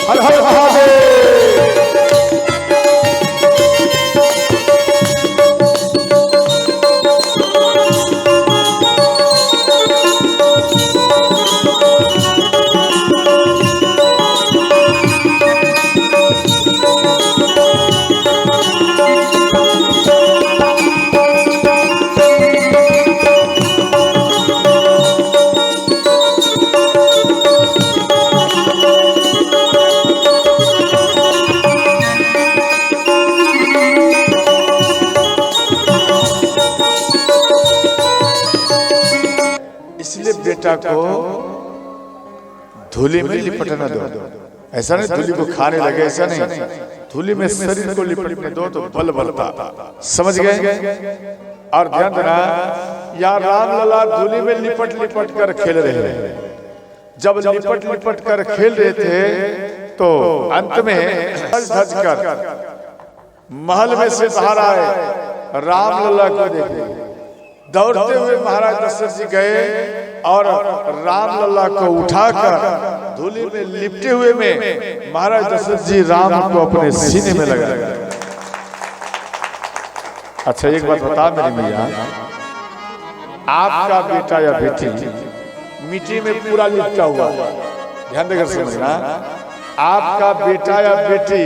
हर हर महादेव। इसलिए बेटा को धूली में लिपटना दो। ऐसा नहीं धूली को खाने लगे, ऐसा नहीं, धूली में शरीर को लिपटने दो तो बल बनता। समझ गए? और ध्यान देना, यार राम लला धूली में लिपट लिपट कर खेल रहे हैं। जब लिपट लिपट कर खेल रहे थे तो अंत में धज कर महल में से बाहर आए, राम लला को देखे। दौड़ते हुए महाराज दशरथ जी गए और राम लला को उठाकर धूली में लिपटे हुए में महाराज दशरथ जी राम को अपने सीने में लगा। अच्छा एक बात बता मेरे भैया, आपका बेटा या बेटी मिट्टी में पूरा लिपटा हुआ, ध्यान देकर समझना, आपका बेटा या बेटी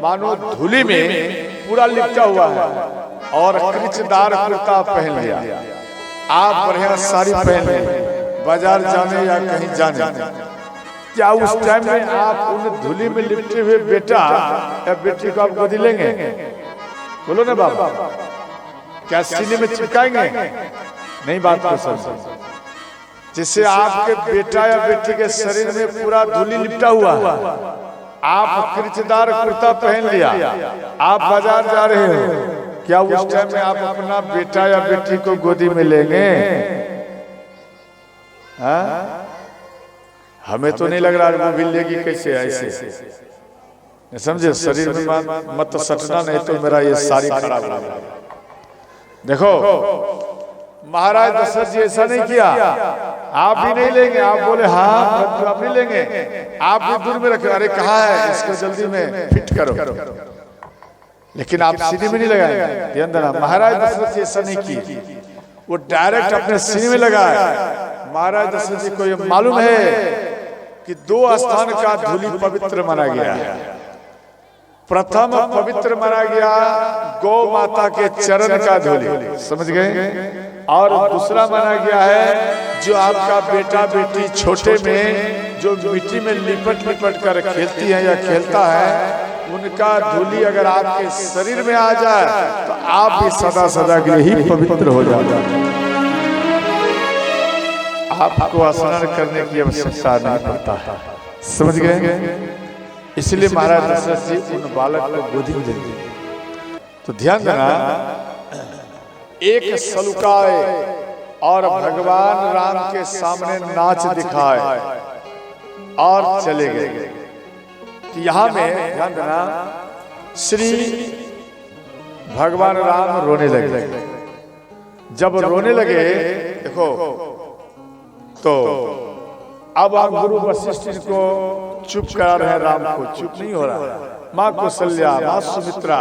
मानो धूली में पूरा लिपटा हुआ है और कृचदार कुर्ता पहन लिया, आप बढ़िया साड़ी पहन लिए बाजार जाने या कहीं जाने, क्या उस टाइम में आप उन धूली में लिपटे हुए बेटा या बेटी को आप गोदी लेंगे? बोलो ना बाबा, क्या सीने में चिपकाएंगे? नहीं, बात को समझो। जिससे आपके बेटा या बेटी के शरीर में पूरा धूली लिपटा हुआ है, आप कृचदार कुर्ता पहन लिया, आप बाजार जा रहे हो, क्या उस टाइम में आप अपना बेटा या बेटी को गोदी में लेंगे? हाँ? हमें तो नहीं लग रहा वो भी लेगी कैसे ऐसे, समझे? शरीर में मत सटना, नहीं तो मेरा ये सारी खराब हो जाएगा। देखो महाराज दशरथ जी ऐसा नहीं किया, आप भी नहीं लेंगे, आप बोले हाँ तो आप नहीं लेंगे, आप भी दूर में रखे, अरे कहाँ है इसको जल्दी में फिट करो, लेकिन आप सीने में नहीं लगाएंगे। ध्यान देना, महाराज दशरथ जी ऐसा नहीं की, वो डायरेक्ट अपने सीने में लगाए। महाराज दशरथ जी को ये मालूम है कि दो स्थान का धूली पवित्र माना गया है। प्रथम पवित्र माना गया गौ माता के चरण का धूली, समझ गए? और दूसरा माना गया है जो आपका बेटा बेटी छोटे में जो मिट्टी में लिपट लिपट कर खेलती है या खेलता है, उनका धूली अगर आपके शरीर में आ जाए तो आप भी सदा सदा के लिए ही पवित्र हो जाते हैं। आपको स्नान करने की आवश्यकता नहीं पड़ता है, समझ गए? इसलिए महाराज दशरथ जी उन बालक को गोदी में देते। तो ध्यान देना, एक सलुकाए और भगवान राम के सामने नाच दिखाए और चले गए। तो यहाँ में ध्यान देना, श्री भगवान राम रोने लगे। जब रोने लगे, देखो तो अब आप गुरु वशिष्ठ को चुप करा रहे हैं, राम को चुप नहीं हो रहा। माँ कौशल्या, माँ सुमित्रा,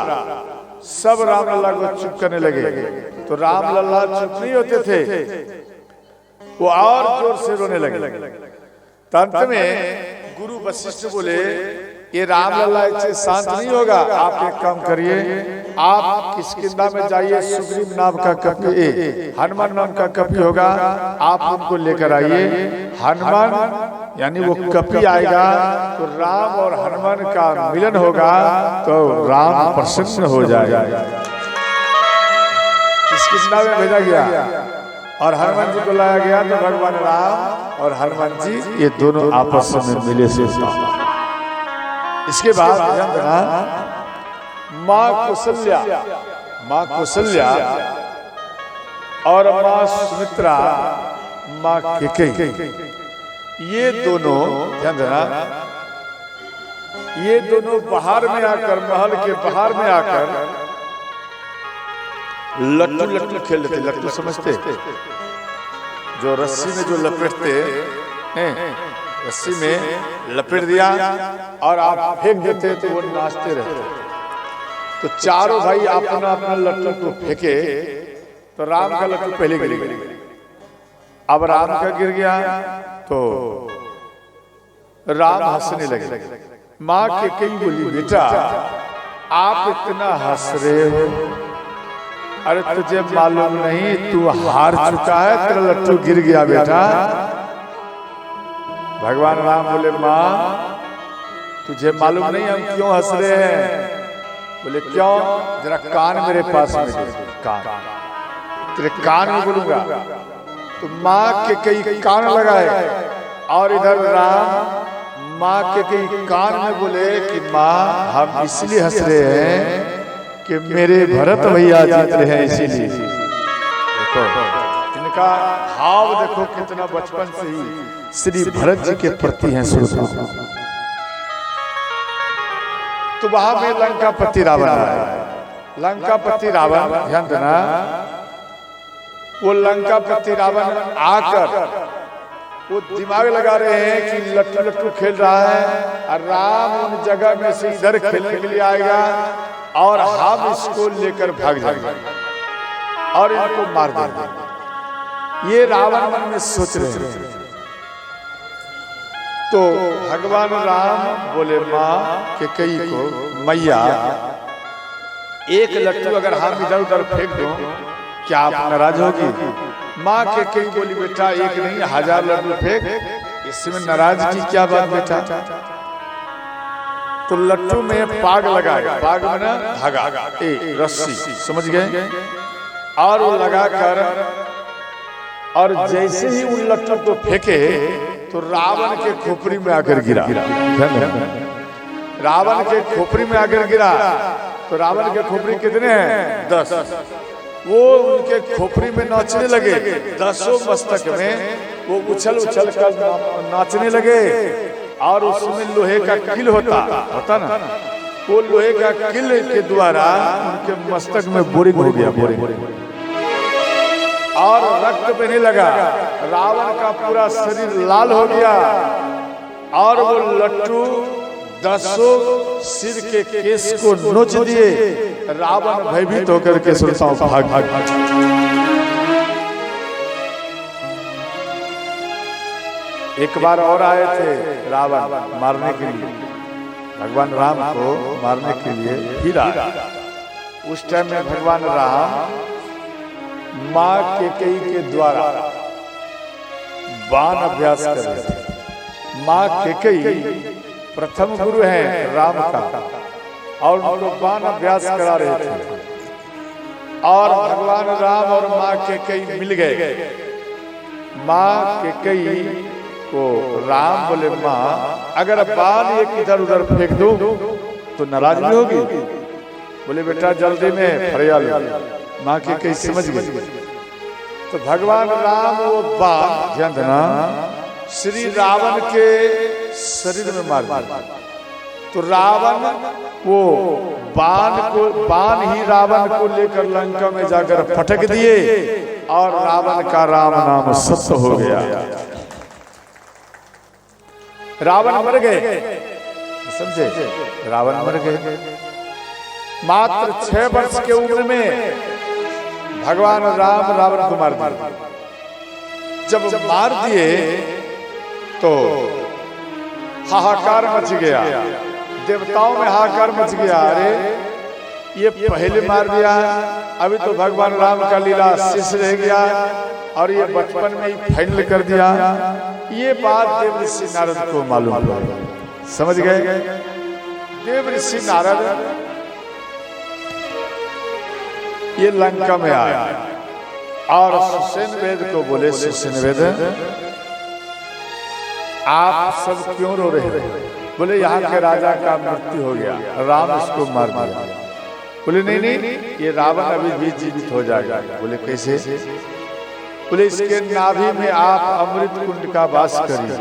सब राम लल्ला को चुप करने लगे। तो राम लल्ला चुप नहीं होते थे, वो और जोर से रोने लगे। अंत में गुरु वशिष्ठ बोले, ये राम लल्ला इससे शांत नहीं होगा, आप एक काम करिए, आप किष्किंधा में जाइए, सुग्रीव नाम का कपि, हनुमान नाम का कपि होगा, आप उनको लेकर आइए। हनुमान यानी वो कपि आएगा तो राम और हनुमान का मिलन होगा, तो राम प्रसन्न हो जाएगा। किष्किंधा में भेजा गया और हनुमान जी को लाया गया, तो भगवान राम और हनुमान जी ये दोनों आपस में मिले से। इसके बाद ध्यान देना, माँ कौशल्या और माँ सुमित्रा, माँ कैकेयी, ये दोनों ध्यान देना, ये दोनों बाहर में आकर, महल के बाहर में आकर लट्टू लट्टू खेल लेते। लट्टू समझते? जो रस्सी में जो लपेटते हैं, रस्सी में लपेट दिया और आप फेंक देते तो वो नाचते रहते। तो चारों भाई अपना अपना लट्टू को फेंके तो राम का लट्टू पहले गिर गया। अब राम का गिर गया तो राम हंसने लगे। माँ के कई बोली, बेटा आप इतना हंस रहे हो, अरे तुझे मालूम नहीं तू हार चुका है, तेरा लट्टू गिर गया बेटा। भगवान राम बोले, माँ तुझे मालूम नहीं हम क्यों हंस रहे हैं? बोले क्यों? जरा कान मेरे पास में दे। कान तेरे कान में बोलूंगा। तो माँ के कई कान लगाए और इधर राम माँ के कई कान में बोले कि माँ हम इसलिए हंस रहे हैं कि मेरे भरत भैया जीत रहे हैं, इसीलिए। देखो इनका भाव देखो कितना बचपन से ही श्री भरत जी के प्रति है शुरू। तो वहां में लंकापति रावण आया। लंकापति रावण ध्यान देना, वो लंकापति रावण आकर वो दिमाग लगा रहे हैं कि लट्टू लट्टू खेल रहा है और राम उन जगह में से इधर खेलने के लिए आएगा और हम इसको लेकर भाग जाएंगे और इनको मार देंगे। ये रावण मन में सोच रहे हैं। तो भगवान राम बोले माँ के कई को, मैया एक लट्टू अगर हम इधर उधर फेंक दो क्या आप नाराज होगी? माँ के कई बोली, बेटा एक नहीं 1000 लड्डू फेंक, इसमें नाराज की क्या बात बेटा? तो लट्टू में पाग लगाया, पाग में ना धागा, रस्सी, समझ गए? और वो लगाकर और जैसे ही उन लट्टू को फेंके तो रावण के खोपड़ी में आकर गिरा। रावण के खोपड़ी में आकर गिरा। तो रावण के खोपड़ी कितने हैं? 10। वो उनके खोपड़ी में नाचने लगे। 10 मस्तक में वो उछल उछल कर नाचने लगे। और उसमें लोहे का किल होता ना, वो लोहे का किल के द्वारा उनके मस्तक में बोरिंग हो गया, बोरिंग, और रक्त बहने लगा। रावण का पूरा शरीर लाल हो गया और वो लट्टू 10 सिर के केस को नोच दिए। रावण भयभीत होकर के सुनता हूं भाग। एक बार और आए थे रावण मारने के लिए, भगवान राम को मारने के लिए फिर आए। उस टाइम में भगवान राम माँ के कई के द्वारा बाण अभ्यास कर रहे थे। माँ के कई प्रथम गुरु हैं राम का और उनको बाण अभ्यास करा रहे थे। और भगवान राम और माँ के कई मिल गए। माँ के कई को राम बोले, माँ अगर बाण एक इधर उधर फेंक दो तो नाराज नहीं होगी? बोले बेटा जल्दी में फरियाल। माँ के कई समझ गई। तो भगवान राम वो बाण, ध्यान देना, श्री रावण के शरीर में मार दिया। तो रावण वो बाण ही रावण को लेकर लंका में जाकर फटक दिए और रावण का राम नाम सत्य हो गया। रावण मर गए, समझे? रावण मर गए। मात्र 6 वर्ष के उम्र में भगवान राम रावण को मार दिया। जब मार दिए तो हाहाकार मच गया, देवताओं में हाहाकार मच गया। अरे ये पहले मार दिया, अभी तो भगवान राम का लीला शेष रह गया और ये बचपन में ही फाइनल कर दिया। ये बात देव ऋषि नारद को मालूम हुआ। समझ गए? देव ऋषि नारद ये लंका में आया और सुसेन वेद को बोले, सुसेन वेद आप सब क्यों रो रहे हैं? बोले यहाँ के राजा का मृत्यु हो गया, राम इसको मार दिया। बोले नहीं, ये रावण अभी भी जीवित हो जाएगा। बोले कैसे? बोले इसके नाभि में आप अमृत कुंड का वास करिए।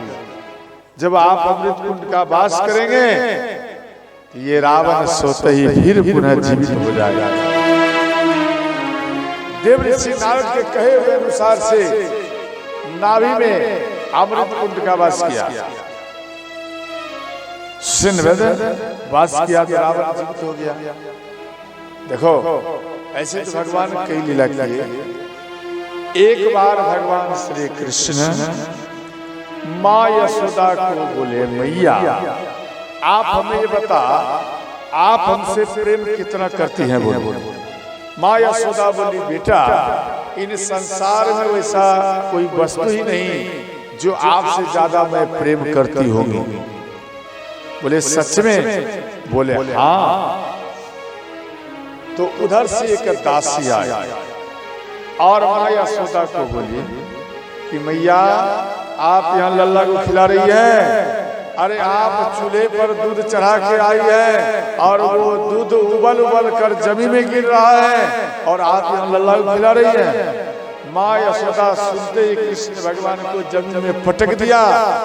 जब आप अमृत कुंड का वास करेंगे तो ये रावण सोते ही फिर पुनः जीवित हो जाएगा। देव ऋषि नारद के कहे हुए अनुसार से नाभि में अमृत कुंड का वास किया, सिंहवेद वास किया तो रावण जीवित हो गया। देखो ऐसे तो भगवान कई लीला किए। एक बार भगवान श्री कृष्ण माँ यशोदा को बोले, मैया आप हमें ये बता, आप हमसे प्रेम कितना करती हैं? बोले। माँ यशोदा बोली, बेटा इन संसार में वैसा कोई वस्तु ही नहीं जो आपसे ज्यादा मैं प्रेम करती होगी। बोले सच में? बोले हाँ। तो उधर से एक दासी आई और माँ यशोदा को बोली कि मैया आप यहाँ लल्ला को खिला रही है, अरे आप चूल्हे पर दूध चढ़ा के आई है और वो दूध उबल उबल कर जमीन में गिर रहा है और आप यहाँ लल्ला को खिला रही है। माँ यशोदा सुनते ही कृष्ण भगवान को जमीन में पटक दिया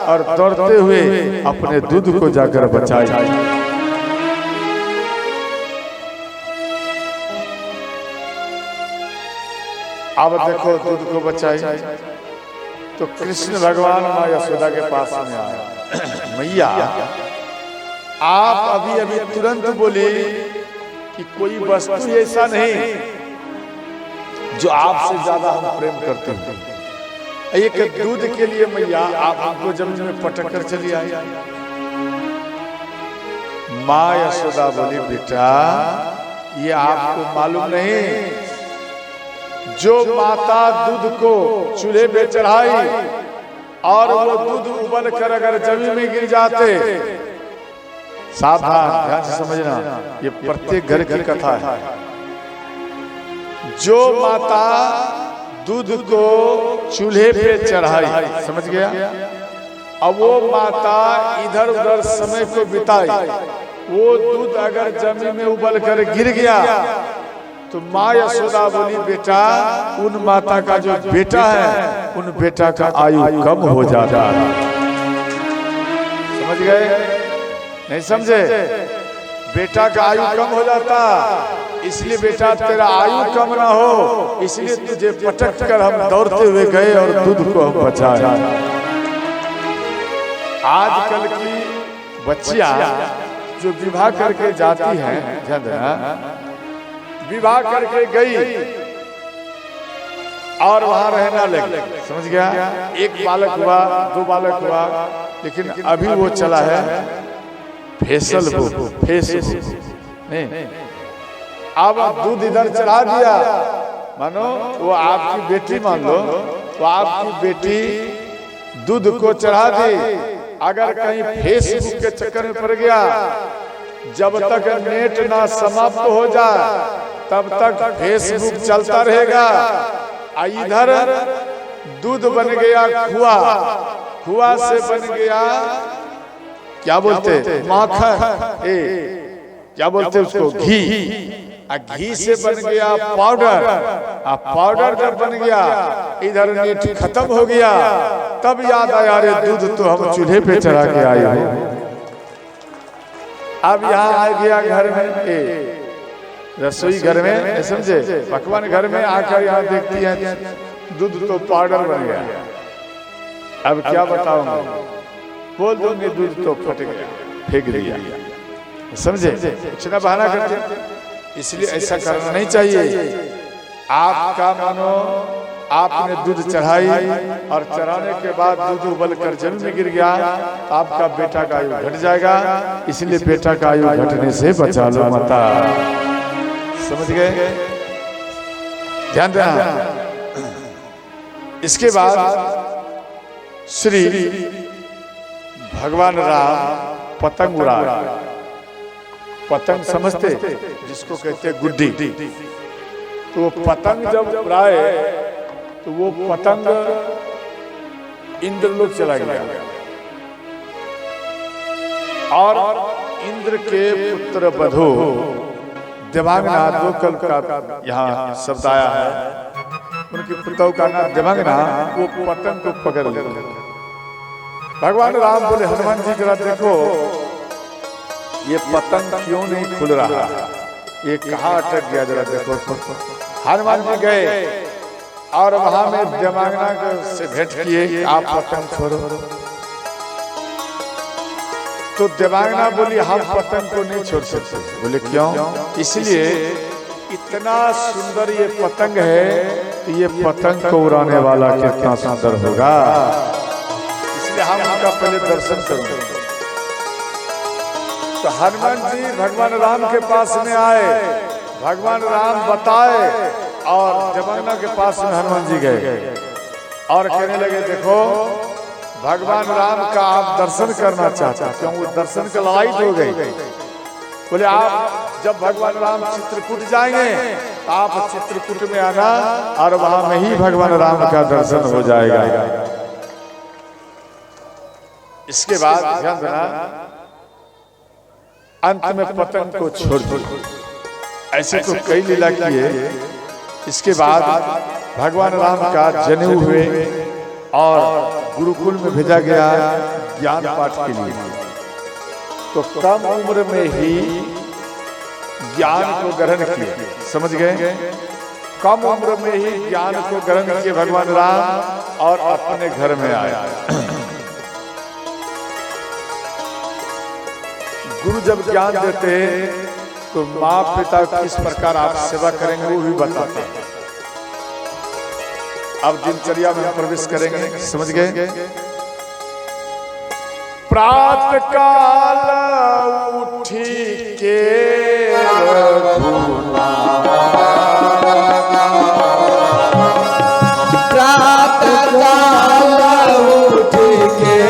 और दौड़ते हुए अपने दूध को जाकर बचाई। अब देखो दूध को बचाई तो कृष्ण भगवान माँ यशोदा के पास में आया, मैया आप अभी अभी तुरंत बोले कि कोई वस्तु ऐसा नहीं जो आपसे ज्यादा हम प्रेम करते हैं। एक दूध के लिए मैया आप हमको जमीन में पटक कर चली आई। माँ यशोदा बोली, बेटा ये आपको मालूम नहीं, जो माता दूध को चूल्हे पे चढ़ाई और वो दूध उबल कर अगर जमीन में गिर जाते, सावधान ध्यान से समझना, ये प्रत्येक घर की कथा है। जो माता दूध को चूल्हे पे चढ़ाई, समझ गया, अब वो माता इधर उधर समय को बिताई, वो दूध अगर जमीन में उबल कर गिर गया तो माँ यशोदा बोली, बेटा उन माता का जो बेटा है उन बेटा का आयु कम हो जाता है। समझ गए? नहीं समझे? बेटा का आयु कम हो जाता, इसलिए बेटा तेरा आयु कम ना हो इसलिए तुझे पटक कर हम दौड़ते हुए गए और दूध को हम बचाए। आजकल की बच्चियां जो विवाह करके जाती हैं, ध्यान देना, विवाह करके गई और वहां रहना लगी, समझ गया, एक बालक हुआ, दो बालक हुआ, लेकिन अभी वो चला है फेसबुक नहीं, अब दूध इधर चढ़ा दिया, मानो वो आपकी बेटी, मान लो वो आपकी बेटी दूध को चढ़ा दी, अगर कहीं फेसबुक के चक्कर में पड़ गया, जब तक नेट ना समाप्त हो जाए तब तक फेसबुक चलता रहेगा। इधर दूध बन गया खुआ, खुआ से बन गया क्या बोलते माखन, क्या बोलते उसको घी, घी से बन गया पाउडर, पाउडर जब बन गया इधर नेट खत्म हो गया, तब याद आया अरे दूध तो हम चूल्हे पे चढ़ा के आए हैं। अब यहाँ आ गया घर में, रसोई घर में, समझे, पकवान घर में आकर यहाँ देखती है दूध तो पाउडर बन गया। अब क्या बताऊंगा, बोल दूंगी दूध तो फट गया, फेंक दिया, समझे, कुछ ना बहाना करते। इसलिए ऐसा करना नहीं चाहिए। आपका मानो आपने दूध चढ़ाई और चढ़ाने के बाद दूध उबल कर जमीन में गिर गया तो आपका बेटा का आयु घट जाएगा, इसलिए बेटा का आयु घटने से बचा लो माता। समझ गए? ध्यान देना। इसके बाद श्री भगवान राम पतंग उड़ाए। पतंग समझते, जिसको कहते हैं गुड्डी, तो पतंग जब उड़ाए तो वो पतंग इंद्रलोक चला गया और इंद्र के पुत्र बधो देवांगना, दो कल का यहाँ शब्द आया है, उनके पुत्रों का नाम देवांगना, वो पतंग को पकड़ ले। भगवान राम बोले हनुमान जी जरा देखो ये पतंग क्यों नहीं खुल रहा, ये कहाँ अटक गया, जरा देखो। हनुमान जी गए और वहां में देवांगना से भेंट किए कि आप पतंग छोड़ो। तो देवांगना बोली हम पतंग को नहीं छोड़ सकते। बोले क्यों? इसलिए इतना सुंदर ये पतंग है तो ये पतंग को उड़ाने वाला कितना सुंदर होगा, इसलिए हम उनका पहले दर्शन करेंगे। तो हनुमान जी भगवान राम के पास में आए, भगवान राम बताए और देवांगना के पास में हनुमान जी गए और कहने लगे देखो भगवान राम का आप दर्शन करना चाहते हैं, क्यों? वो दर्शन के लायक हो गई। बोले आप जब भगवान राम चित्रकूट जाएंगे तो आप चित्रकूट में आना और वहां में ही भगवान राम का दर्शन हो जाएगा। इसके बाद ध्यान देना, अंत में पतंग को छोड़ दिया। ऐसे तो कई लीला किए। इसके बाद भगवान राम का जनेऊ हुए और गुरुकुल में भेजा गया ज्ञान पाठ के लिए। तो कम उम्र में ही ज्ञान को ग्रहण किए, समझ गए? कम उम्र में ही ज्ञान को ग्रहण किए भगवान राम और अपने घर में आए। गुरु जब ज्ञान देते हैं तो माँ पिता किस प्रकार आप सेवा करेंगे वो भी बताते हैं। अब दिनचर्या में प्रवेश करेंगे, समझ गए? प्रातः काल उठी के प्रातः काल उठी के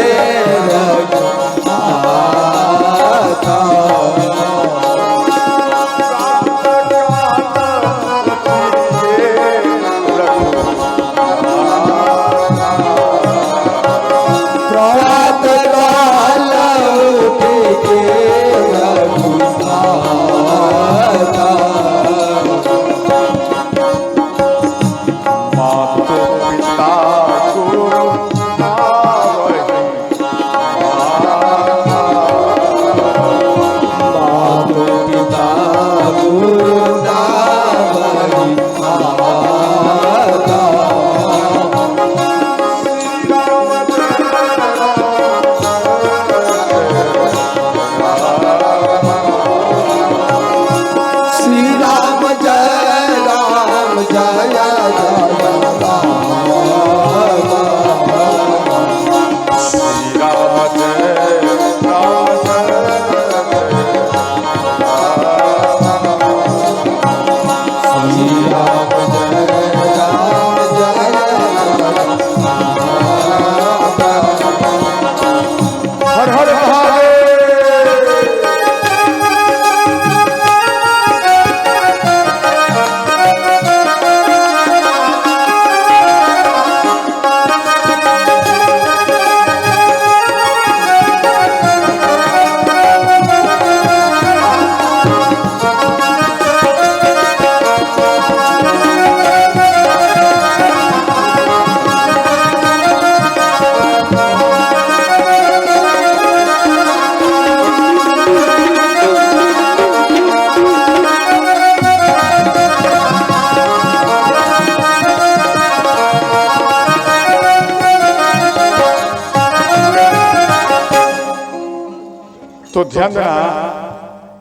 तो ध्यान देना,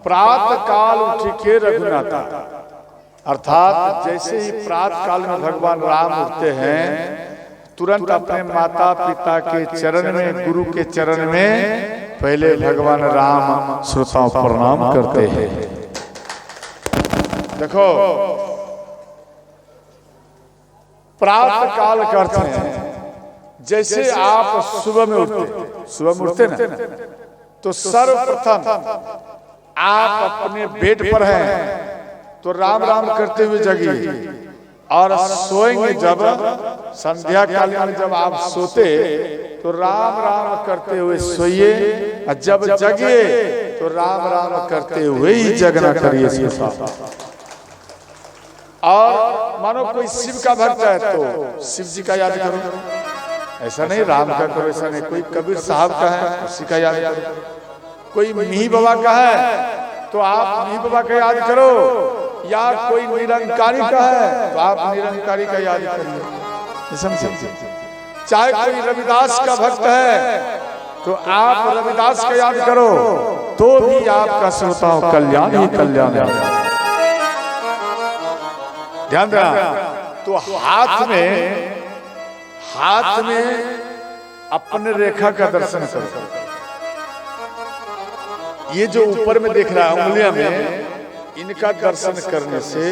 प्रातः काल उठ के रघुनाथा, अर्थात जैसे ही प्रातः काल में भगवान राम उठते हैं तुरंत अपने माता पिता के चरण में, गुरु के चरण में पहले भगवान राम श्रोताओं प्रणाम करते हैं। देखो प्रातः काल करते हैं, जैसे आप सुबह में उठते ना, तो सर्वप्रथम आप अपने बेड पर हैं तो राम राम करते हुए जगिए, और सोएंगे जब संध्या काल में जब आप सोते तो राम राम करते हुए सोइए, और जब जगिए तो राम राम करते हुए ही जगना करिए। और मानो कोई शिव का भक्त है तो शिव जी का याद करो, ऐसा नहीं राम का करो, ऐसा नहीं। कोई कबीर साहब का है उसी का याद करो, कोई मिही बाबा का है तो आप मिही बाबा का याद करो, या कोई निरंकारी का है तो आप निरंकारी का याद करिए। समझे? चाहे कोई रविदास का भक्त है तो आप रविदास का याद करो तो भी आपका श्रोताओं कल्याण ही कल्याण है। ध्यान देना। तो हाथ में अपने रेखा का दर्शन करो। ये जो ऊपर में देख रहा है उंगलियां में, इनका दर्शन करने से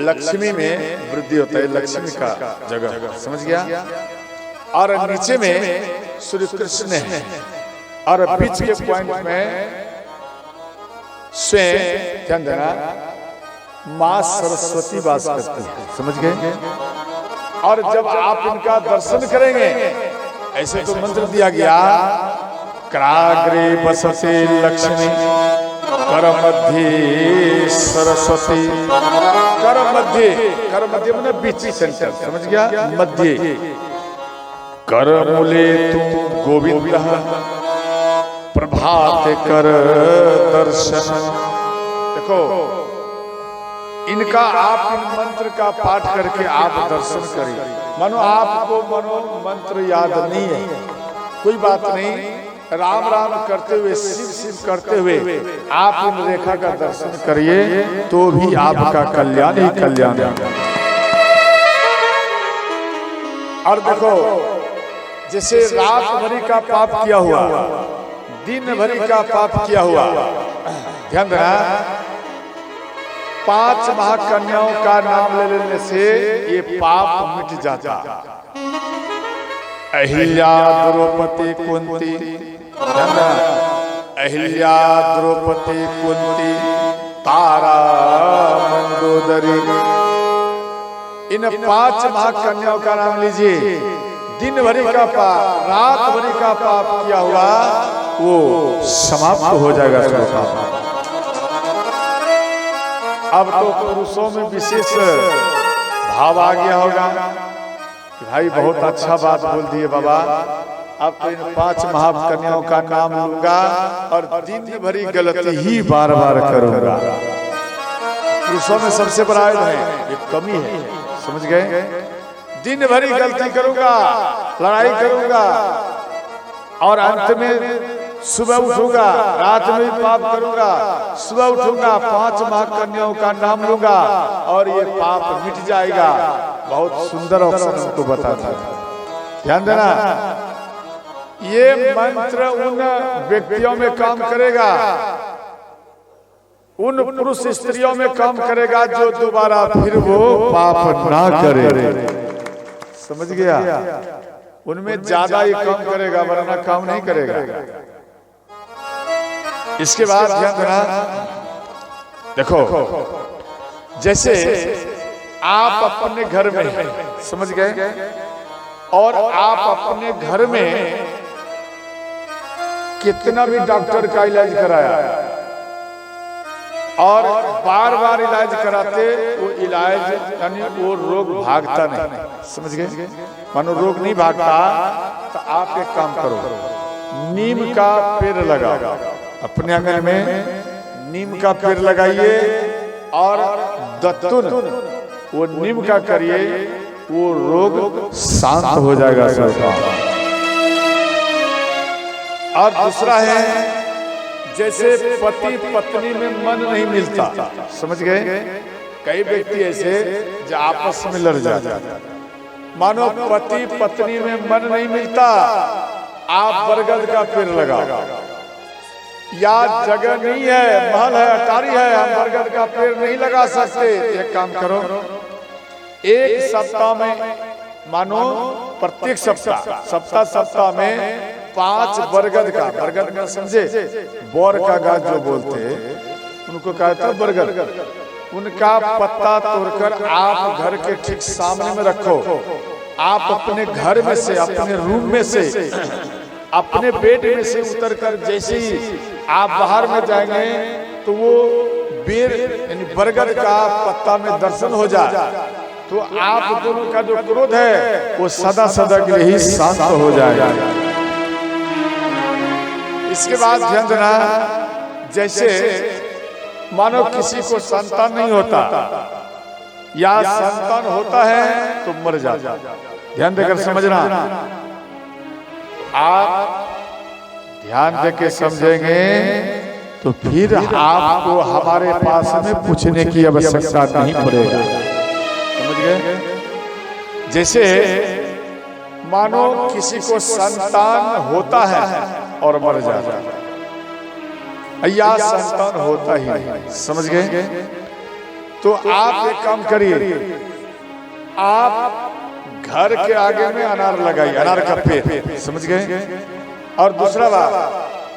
लक्ष्मी में वृद्धि होता है, लक्ष्मी का जगह, समझ गया? और नीचे में श्री कृष्ण है और बीच के पॉइंट में स्वयं, ध्यान देना, मां सरस्वती वास करती है, समझ गए? और जब आप इनका दर्शन करेंगे, ऐसे तो मंत्र दिया गया, कराग्रे बसते लक्ष्मी कर मध्य सरस्वती। कर मध्य मैंने बीच सेंटर, समझ गया? मध्य कर मूले तू गोविंद प्रभात कर दर्शन। देखो, इनका आप इन मंत्र का पाठ करके आप दर्शन करिए। मानो आपको मंत्र याद नहीं है, कोई बात नहीं, राम राम करते हुए, शिव शिव करते हुए आप इन रेखा का दर्शन करिए तो भी आपका कल्याण ही कल्याण है। और देखो, जैसे रात भरी का पाप किया हुआ, दिन भरी का पाप किया हुआ, ध्यान देना, 5 महाकन्याओं का नाम ले लेने से ये पाप मिट जाता। अहिल्या, द्रौपदी, कुंती, अहिल्या, द्रौपदी, कुंती, तारा, मंदोदरी, इन 5 महाकन्याओं का नाम लीजिए। दिन भरी का पाप, रात भरी का पाप किया हुआ वो समाप्त हो जाएगा। अब तो पुरुषों में विशेष भाव आ गया होगा कि भाई बहुत अच्छा बात बोल दिए बाबा, अब तो इन 5 महाकन्याओं का नाम लूंगा और दिन भरी गलती ही बार बार करूंगा। पुरुषों में सबसे बड़ा है, ये कमी है, समझ गए? दिन भरी गलती करूंगा, लड़ाई करूंगा और अंत में सुबह उठूंगा, रात में भी पाप करूंगा, सुबह उठूंगा, 5 महाकन्याओं का नाम लूंगा और ये पाप मिट जाएगा। बहुत सुंदर ऑप्शन हमको बताता है। ध्यान देना, ये मंत्र उन व्यक्तियों में काम करेगा, उन पुरुष स्त्रियों में काम करेगा जो दोबारा फिर वो पाप ना करे। समझ गया? उनमें ज्यादा ही काम करेगा, वरना काम नहीं करेगा। इसके बाद ध्यान देना, देखो, जैसे आप अपने घर में, समझ गए, और आप अपने घर में कितना भी डॉक्टर का इलाज कराया और बार बार इलाज कराते, वो इलाज यानी वो रोग भागता नहीं, समझ गए? मानो रोग नहीं भागता तो आप एक काम करो, नीम का पेड़ लगाओ अपने आंगन में, नीम का पेड़ लगाइए और दत्तुन वो नीम का करिए, वो रोग शांत हो जाएगा। और दूसरा है, जैसे पति पत्नी में मन नहीं मिलता, समझ गए? कई व्यक्ति ऐसे जो आपस में लड़ जाते, मानो पति पत्नी में मन नहीं मिलता, आप बरगद का पेड़ लगाओ, या जगह नहीं है, महल है, अटारी है, हम बरगद का पेड़ नहीं लगा सकते, एक काम करो, एक सप्ताह में, मानो प्रत्येक सप्ताह में 5 बरगद का समझे, बोर का गाछ जो बोलते उनको कहता है बरगद, उनका पत्ता तोड़कर आप घर के ठीक सामने में रखो। आप अपने घर में से, अपने रूम में से, अपने बेड में से उतरकर जैसे ही आप बाहर में जाएंगे तो वो बेर यानी बरगद का पत्ता में दर्शन हो जाए तो आप दोनों का जो क्रोध है वो सदा सदा के लिए ही शांत हो जाएगा। इसके बाद ध्यान देना, जैसे मानो किसी को संतान नहीं होता या संतान होता है तो मर जाता। ध्यान देकर समझना, आप ध्यान देकर समझेंगे तो फिर आपको हमारे पास में पूछने की आवश्यकता नहीं पड़ेगा। समझ गए? जैसे मानो किसी को संतान होता है और मर जाता है, या संतान होता ही नहीं। समझ गए? तो आप एक काम करिए, आप घर के आगे में अनार लगाइए, अनार का पेड़। समझ गए? और दूसरा बात,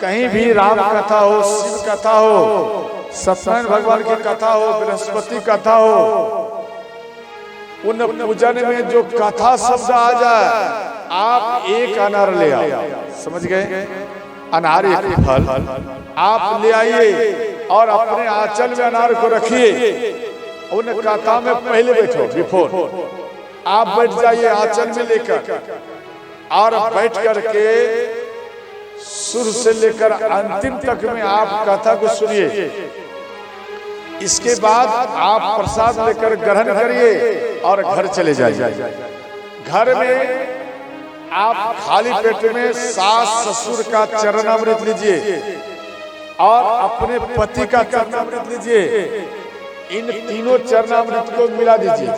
कहीं भी राम कथा हो, शिव कथा हो, सत्यनारायण भगवान की कथा हो, बृहस्पति कथा हो, उन पूजन में जो कथा शब्द आ जाए, आप एक अनार ले आओ। समझ गए? अनार एक फल आप ले आइए और अपने आंचल में अनार को रखिए। उन कथा में पहले बैठो, बिफोर आप बैठ जाइए आंचल में लेकर, और बैठ करके शुरू से लेकर अंतिम तक में आप कथा को सुनिए। इसके बाद आप प्रसाद लेकर ग्रहण करिए और घर चले जाइए। घर में आप खाली पेट में सास ससुर का चरणामृत लीजिए और अपने पति का चरणामृत लीजिए। इन तीनों चरणामृत को मिला दीजिए,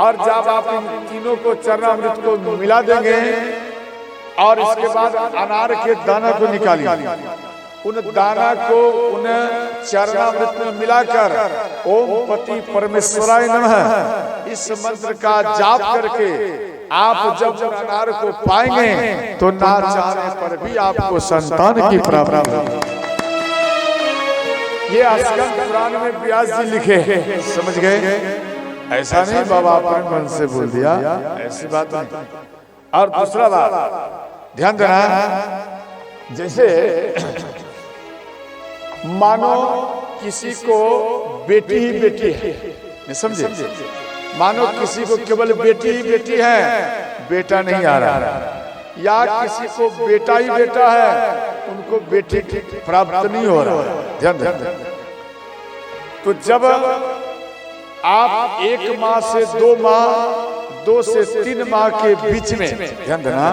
और जब आप इन तीनों को चरणामृत को मिला देंगे और इसके बाद अनार के दाना को निकालिए। उन दाना को उन चरणामृत में मिलाकर ओम पति परमेश्वराय नमः इस मंत्र का जाप करके आप जब अनार को पाएंगे तो ना चाहने पर भी आपको संतान की प्राप्ति होगी। ये स्कंद पुराण में व्यास जी लिखे हैं। समझ गए? ऐसा नहीं बाबा अपने मन से बोल दिया, ऐसी बात नहीं। और दूसरा बात ध्यान देना, जैसे मानो किसी को बेटी ही बेटी है, समझे? मानो किसी को केवल बेटी ही बेटी है, बेटा नहीं आ रहा, या किसी को बेटा ही बेटा है, उनको बेटी प्राप्त नहीं हो रहा। ध्यान दें, तो जब आप 1 माह से 2 माह, 2 से 3 माह के बीच में, ध्यान देना,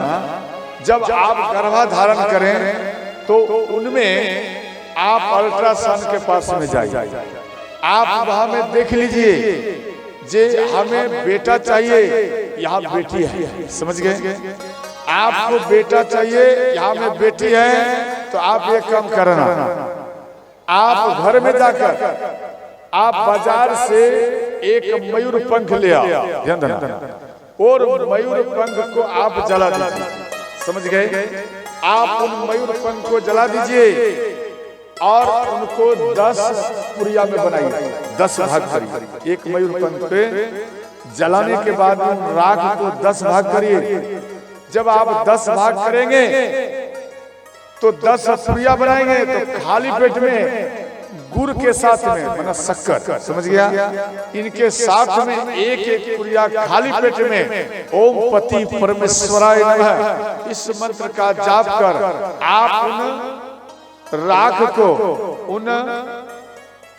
जब आप गर्भाधारण करें तो उनमें आप अल्ट्रासाउंड के पास में जाइए। आप वहां में देख लीजिए जे हमें बेटा चाहिए, यहाँ बेटी है। समझ गए? आपको बेटा चाहिए, यहाँ में बेटी है, तो आप एक काम करना, आप घर में जाकर आप बाजार से एक मयूर पंख ले आओ। ध्यान देना, और मयूर पंख को आप जला दीजिए। समझ गए? आप उन मयूर पंख को जला दीजिए और उनको 10 पुड़िया में बनाइए, 10 भाग करिए। एक मयूर पंख पे जलाने के बाद राख को 10 भाग करिए। जब आप 10 भाग करेंगे तो 10 पुड़िया बनाएंगे, तो खाली पेट में गुड़ के साथ में माना शक्कर, समझ गया, इनके साथ में एक पुड़िया खाली पेट में ओम पति परमेश्वराय नमः इस मंत्र का जाप कर आप उन राख को उन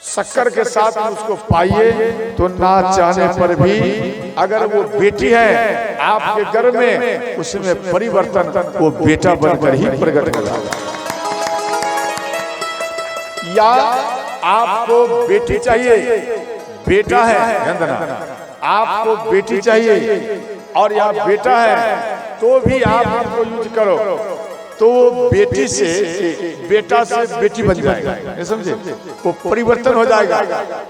शक्कर के साथ उसको पाइए, तो ना चाहने पर भी अगर वो बेटी है आपके घर में, उसमें परिवर्तन वो बेटा बनकर ही प्रकट होगा। या आपको बेटी चाहिए, बेटा है, ध्यान देना, आपको बेटी चाहिए और या बेटा है, तो भी आप इनको यूज करो, तो बेटी से बेटा से बेटी बन जाएगा। समझे? वो परिवर्तन हो जाएगा,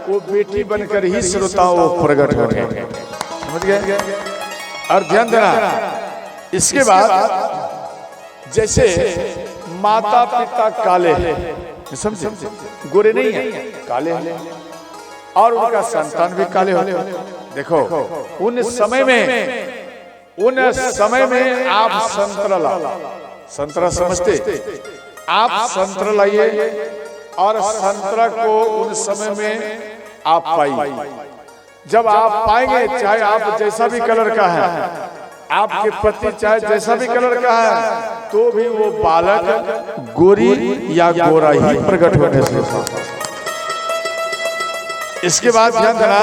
वो बेटी बनकर ही श्रोताओं को प्रकट होंगे। समझ गए? और ध्यान देना, इसके बाद जैसे माता पिता काले हैं, समझे, गोरे नहीं है, काले हैं, और उनका संतान भी काले होते हैं। देखो उन समय में आप संतरा लाओ, संतरा समझते, आप संतरा लाइए और संतरा को उन समय में आप पाइए। जब आप पाएंगे, चाहे आप जैसा भी कलर का है, आपके पति चाहे जैसा भी कलर का है, तो भी वो बालक गोरी या गोरा ही प्रकट होने से। इसके बाद ध्यान देना,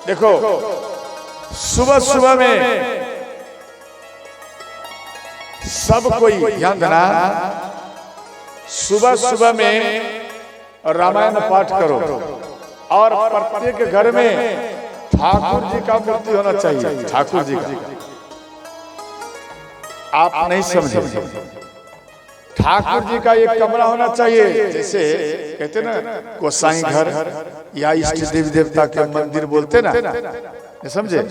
देखो सुबह सुबह में सब कोई ध्यान देना, सुबह सुबह में रामायण पाठ करो और प्रत्येक घर में ठाकुर जी का मूर्ति होना चाहिए। ठाकुर जी का आप नहीं समझे, ठाकुर जी का एक कमरा होना चाहिए। जैसे कहते ना गोसाई घर या इष्ट देवी देवता के मंदिर बोलते ना, समझे?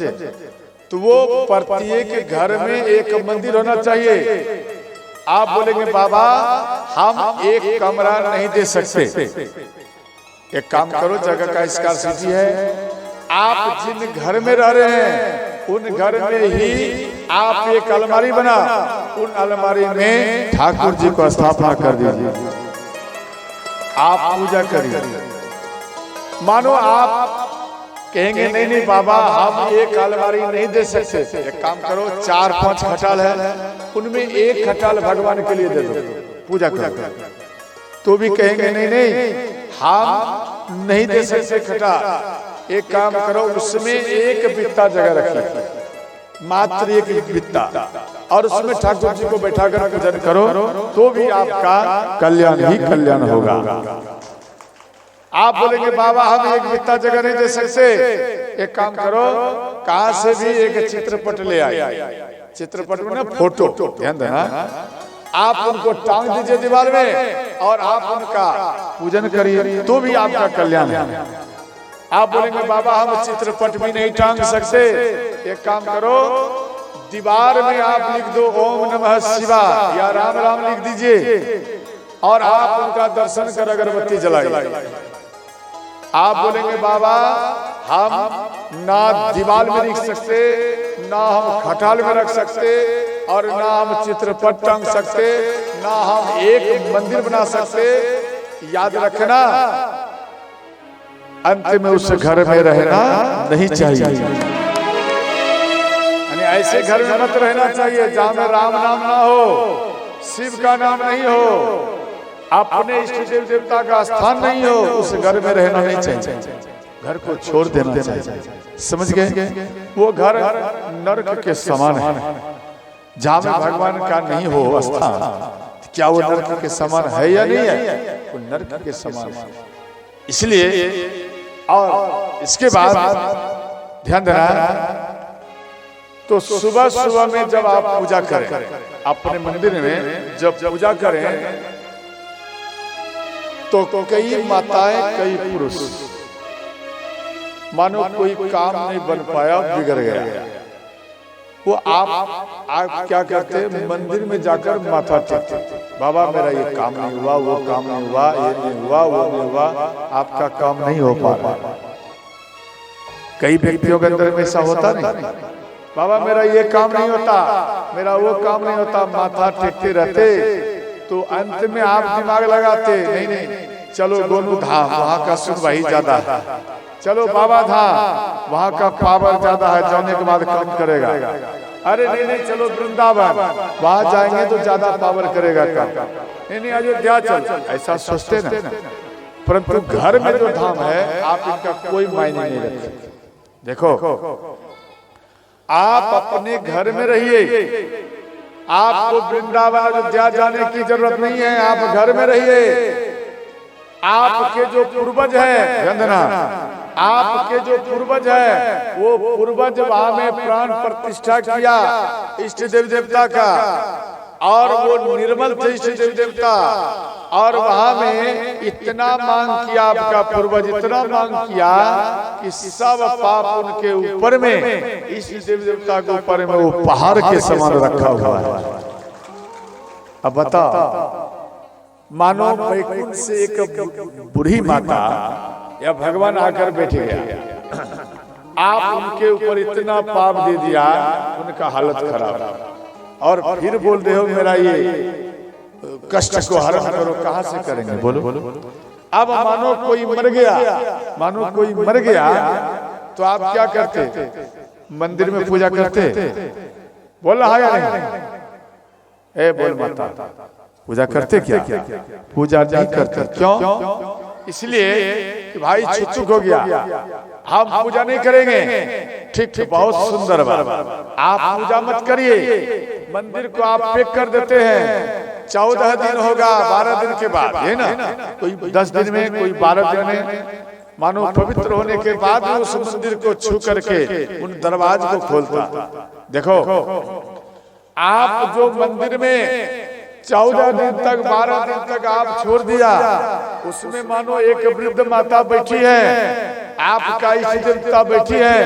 तो वो प्रत्येक घर में एक मंदिर होना चाहिए। आप बोलेंगे बाबा हम एक कमरा नहीं दे सकते, एक काम करो, जगह का स्कार्सिटी है, आप जिन घर में रह रहे हैं उन घर में ही आप एक अलमारी बना, उन अलमारी में ठाकुर जी को स्थापना कर दीजिए, आप पूजा करिए। मानो आप कहेंगे नहीं नहीं बाबा हम एक अलमारी नहीं दे सकते, एक काम करो 4-5 खटाल है, उनमें एक खटाल भगवान के लिए दे दो, पूजा करो। तो भी कहेंगे नहीं नहीं हम नहीं दे सकते खटाल, एक काम करो उसमें एक बित्ता जगह रखिए, मात्र एक बित्ता, और उसमें ठाकुर जी को बैठाकर पूजन करो, तो भी आपका कल्याण ही कल्याण होगा। आप बोलेंगे बाबा हम एक बित्ता जगह नहीं दे सकते, एक काम करो कहां से भी एक चित्रपट ले आए, चित्रपट में ना फोटो, ध्यान देना, आप उनको टांग दीजिए दीवार में और आप उनका पूजन करिए, तो भी आपका कल्याण है। आप बोलेंगे बाबा हम चित्रपट भी नहीं टांग सकते, एक काम करो दीवार में आप लिख दो ओम नमः शिवाय या राम राम लिख दीजिए और आप उनका दर्शन कर अगरबत्ती जलाइए। आप बोलेंगे बाबा हम ना दीवार में लिख सकते, ना हम खटाल में रख सकते, और ना हम चित्रपट टांग सकते, ना हम एक मंदिर बना सकते। याद रखना अंत में उस घर में रहना नहीं चाहिए, यानी ऐसे घर में मत रहना चाहिए जहां में राम नाम ना हो, शिव का नाम नहीं हो, अपने इष्ट देव देवता का स्थान नहीं हो, उस घर में रहना नहीं चाहिए, घर को छोड़ देना चाहिए। समझ गए? वो घर नरक के समान है, जहां में भगवान का नहीं हो स्थान, क्या वो नरक के समान है या नहीं है? वो नरक के समान है। इसलिए और इसके बाद ध्यान देना, तो सुबह सुबह में जब आप पूजा करें अपने मंदिर में, जब पूजा करें तो कई माताएं कई पुरुष, मानो कोई काम नहीं बन पाया, बिगड़ गया, वो आप क्या करते हैं, मंदिर में जाकर माथा टेकते, बाबा मेरा ये काम नहीं हुआ, वो काम नहीं हुआ, ये नहीं हुआ, वो नहीं हुआ, आपका काम नहीं हो पा रहा। कई व्यक्तियों के अंदर में ऐसा होता नहीं, बाबा मेरा ये काम नहीं होता, मेरा वो काम नहीं होता, माथा टेकते रहते, तो अंत में आप दिमाग लगाते नहीं नहीं चलो दोनों धाम, वहां का सुनवाई ज्यादा है, चलो बाबा धाम वहां का पावर ज्यादा है, जाने के बाद काम करेगा, अरे नहीं नहीं चलो वृंदावन वहां जाएंगे तो ज्यादा पावर करेगा काम, नहीं नहीं अयोध्या चल, ऐसा सोचते ना। परंतु घर में जो धाम है आप इनका कोई मायने नहीं रखते। देखो आप अपने घर में रहिए, आपको वृंदावन अयोध्या जाने की जरूरत नहीं है, आप घर में रहिए। आपके जो पूर्वज है, ध्यान देना, आपके जो पूर्वज है वो पूर्वज वहां में प्राण प्रतिष्ठा किया इष्ट देव देवता का, और वो निर्मल थे इष्ट देव देवता, और वहां में इतना मांग किया, आपका पूर्वज इतना मांग किया कि सब पाप उनके ऊपर में, इष्ट देव देवता के ऊपर में वो पहाड़ के समान रखा हुआ है। अब बताओ, मानो वैकुंठ से एक बूढ़ी माता या भगवान आकर बैठे गया, आप उनके ऊपर इतना पाप दे दिया, उनका हालत खराब, और फिर बोल रहे हो मेरा ये कष्ट को हरण करो, कहां से करेंगे बोलो? अब मानो कोई मर गया, मानो कोई मर गया तो आप क्या करते? मंदिर में पूजा करते? बोल रहा है या नहीं? ए बोल माता, पूजा करते क्या? पूजा नहीं करते। क्यों? इसलिए कि भाई छुचुक हो गया, हम पूजा नहीं करेंगे, ठीक ठीक, बहुत सुंदर बात। आप पूजा मत करिए, मंदिर को आप पैक कर देते हैं। 14 दिन होगा, 12 दिन के बाद, है ना, कोई 10 दिन में, कोई 12 दिन में, मानो पवित्र होने के बाद उस मंदिर को छू करके उन दरवाजे को खोलता। देखो, आप जो मंदिर में 14 दिन तक, 12 दिन तक आप छोड़ दिया, उसमें मानो एक वृद्ध माता बैठी है, आपका इष्ट देवता बैठी है,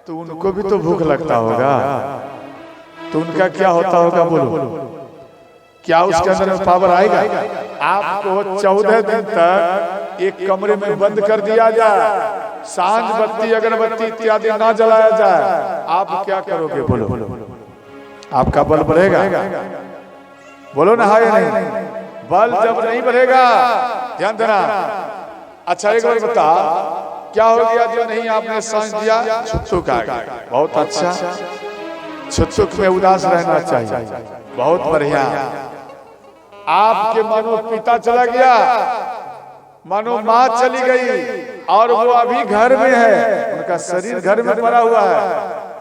तो उनको भी तो भूख लगता होगा, तो उनका क्या होता होगा, बोलो, क्या उसके अंदर में पावर आएगा? आपको 14 दिन तक एक कमरे में बंद कर दिया जाए, सांझ बत्ती अगरबत्ती इत्यादि ना जलाया जाए, आप क्या करोगे, बोलो? आपका बल बढ़ेगा? बोलो ना, हाँ या नहीं? बल जब नहीं बढ़ेगा, ध्यान देना। अच्छा, एक बार बता, क्या हो गया जो नहीं आपने सांझ दिया? छुच्छुक आ गया, बहुत अच्छा, छुच्छुक में उदास रहना चाहिए, बहुत बढ़िया। आपके मानो पिता चला गया, मानो माँ चली गई, और वो अभी घर में है, उनका शरीर घर में पड़ा हुआ है,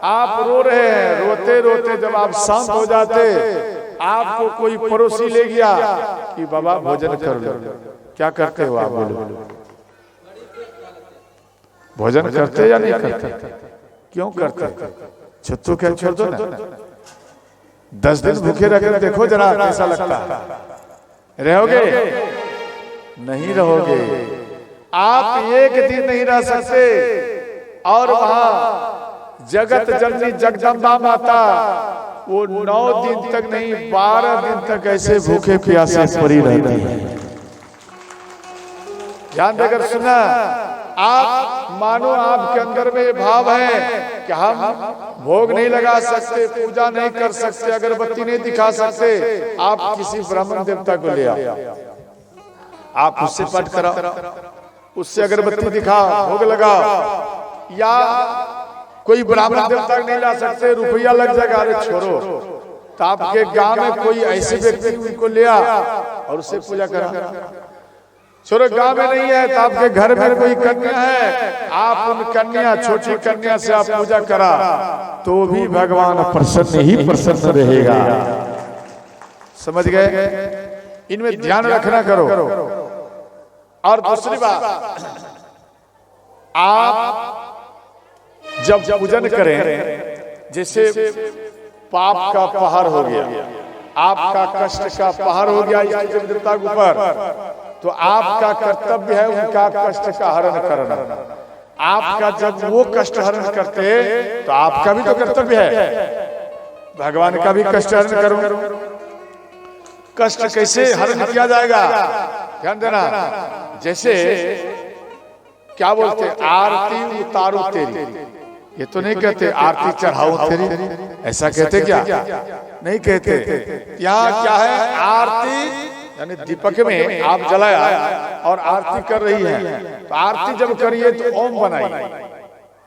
आप रो रहे हैं। रोते रोते जब आप शांत हो जाते, आपको कोई पड़ोसी ले गया कि बाबा भोजन कर लो, क्या करते हो आप, बोलो? भोजन करते या नहीं करते? क्यों करते? छुच्छू क्या छोड़ दो ना, 10 दिन भूखे रह देखो जरा, कैसा लगता है? रहोगे? नहीं रहोगे। आप एक दिन नहीं रह सकते, और वहां जगत जननी जगदम्बा माता वो 9 दिन तक नहीं, 12 दिन तक ऐसे भूखे प्यासे पड़ी रहती है। ध्यान देकर सुना। आप मानो आपके अंदर में भाव है कि हम भोग नहीं लगा सकते, पूजा नहीं कर सकते, अगरबत्ती नहीं दिखा सकते, आप किसी ब्राह्मण देवता को ले आओ, आप उससे पाठ कराओ, उससे अगरबत्ती दिखाओ, भोग लगाओ। या कोई ब्राह्मण देवता नहीं ला सकते, रुपया लग जाएगा, अरे छोड़ो, तो आपके गांव में कोई ऐसे व्यक्ति उनको ले आ और उससे पूजा करा। छोड़ो, गांव में नहीं है तो आपके घर में कोई कन्या है, आप उन कन्या, छोटी कन्या से आप पूजा करा, तो भी भगवान प्रसन्न ही प्रसन्न रहेगा। समझ गए? इनमें ध्यान रखना करो। और दूसरी बात, आप जब पूजन करें, जैसे पाप का पहाड़ हो गया, आपका कष्ट का पहाड़ हो गया इस देवता के ऊपर, तो आपका कर्तव्य है उनका कष्ट का हरण करना। आपका जब वो कष्ट हरण करते, तो आपका भी तो कर्तव्य है, भगवान का भी कष्ट हरण करो। कष्ट कैसे हरण किया जाएगा, ध्यान देना। जैसे क्या बोलते, आरती उतारू तेरी, ये तो नहीं कहते आरती चढ़ाओ तेरी, ऐसा कहते क्या? नहीं कहते। यहाँ क्या है, आरती यानी दीपक में आप जलाया और आरती कर रही है, तो आरती जब करिए तो ओम बनाइए,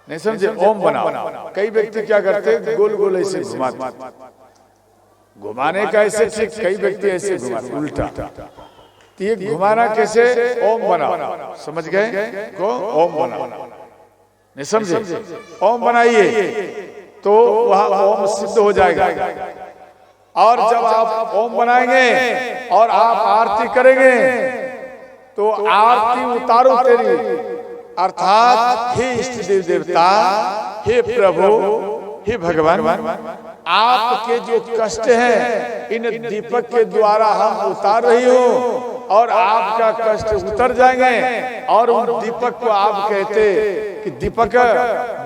नहीं समझे, ओम बनाओ। कई व्यक्ति क्या करते, गोल गोल ऐसे घुमाते, घुमाने का ऐसे ठीक, कई व्यक्ति ऐसे घुमाते उल्टा, तो ये घुमाना कैसे, ओम बनाओ, समझ गए को, ओम बनाओ, नहीं समझे, ओम बनाइए तो वह ओम सिद्ध हो जाएगा। और जब आप ओम बनाएंगे और आप आरती करेंगे, तो आरती उतारो तेरी, अर्थात हे इष्ट देव देवता, हे प्रभु, हे भगवान, आपके जो कष्ट हैं इन दीपक के द्वारा हम उतार रही हूँ, और आपका कष्ट उतर जाएंगे। और उन दीपक को आप कहते कि दीपक,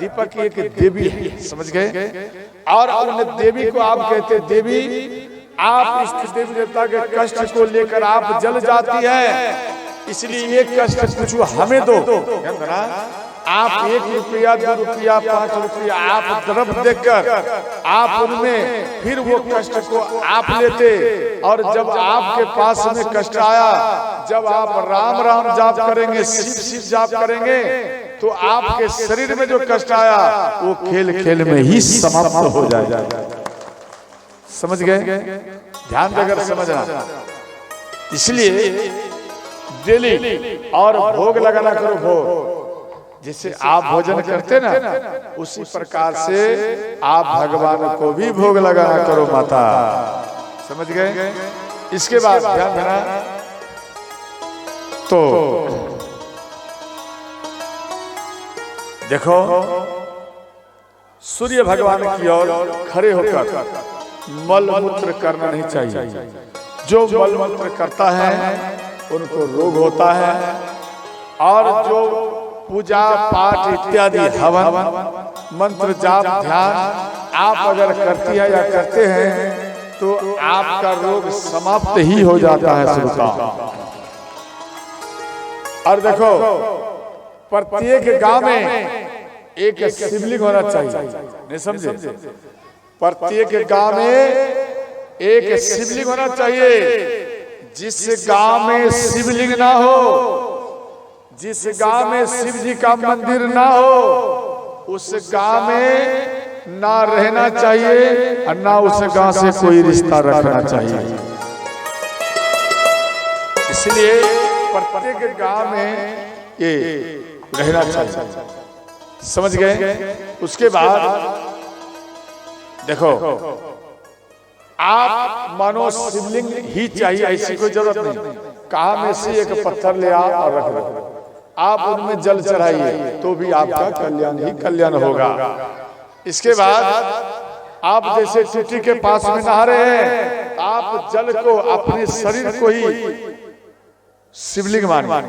दीपक एक देवी है, समझ गए? और उन देवी को आप कहते देवी, आप इष्ट देवी देवता के कष्ट को लेकर आप जल जाती है, इसलिए ये कष्ट पूछो हमें दो। आप 1 रुपया, 2 रुपया, 5 रुपया आप द्रव्य देकर आप उनमें फिर वो कष्ट को आप लेते, और जब आपके पास में कष्ट आया, जब आप राम राम जाप करेंगे, शिव शिव जाप करेंगे, तो आपके शरीर में जो कष्ट आया वो खेल खेल में ही समाप्त हो जाएगा। समझ गए? ध्यान देकर समझना। इसलिए डेली और भोग लगाना करो, भोग जिससे आप भोजन करते ना, उसी प्रकार से आप भगवान को भी भोग लगाया करो माता। समझ गए? इसके बाद ध्यान देना, तो देखो सूर्य भगवान की ओर खड़े होकर मल मूत्र करना नहीं चाहिए। जो मल मूत्र करता है उनको रोग होता है, और जो पूजा पाठ इत्यादि हवन मंत्र जाप ध्यान आप अगर करती है या करते हैं तो आपका रोग समाप्त ही हो जाता है श्रोता। और देखो प्रत्येक गांव में एक शिवलिंग होना चाहिए, नहीं समझे? प्रत्येक गांव में एक शिवलिंग होना चाहिए। जिस गांव में शिवलिंग ना हो, जिस गांव में शिव जी का मंदिर ना हो, उस गांव में ना रहना चाहिए और ना उस गांव से कोई रिश्ता रखना चाहिए। इसलिए प्रत्येक गांव में ये रहना चाहिए। समझ गए? उसके बाद देखो आप मानो शिवलिंग ही चाहिए, ऐसी कोई जरूरत नहीं। कहा में से एक पत्थर ले आओ और रख दो, आप उनमें जल चढ़ाइए तो भी आपका कल्याण ही कल्याण होगा। इसके बाद आप जैसे टूटी के पास में नहा रहे हैं, आप जल को अपने शरीर को ही शिवलिंग मानिए।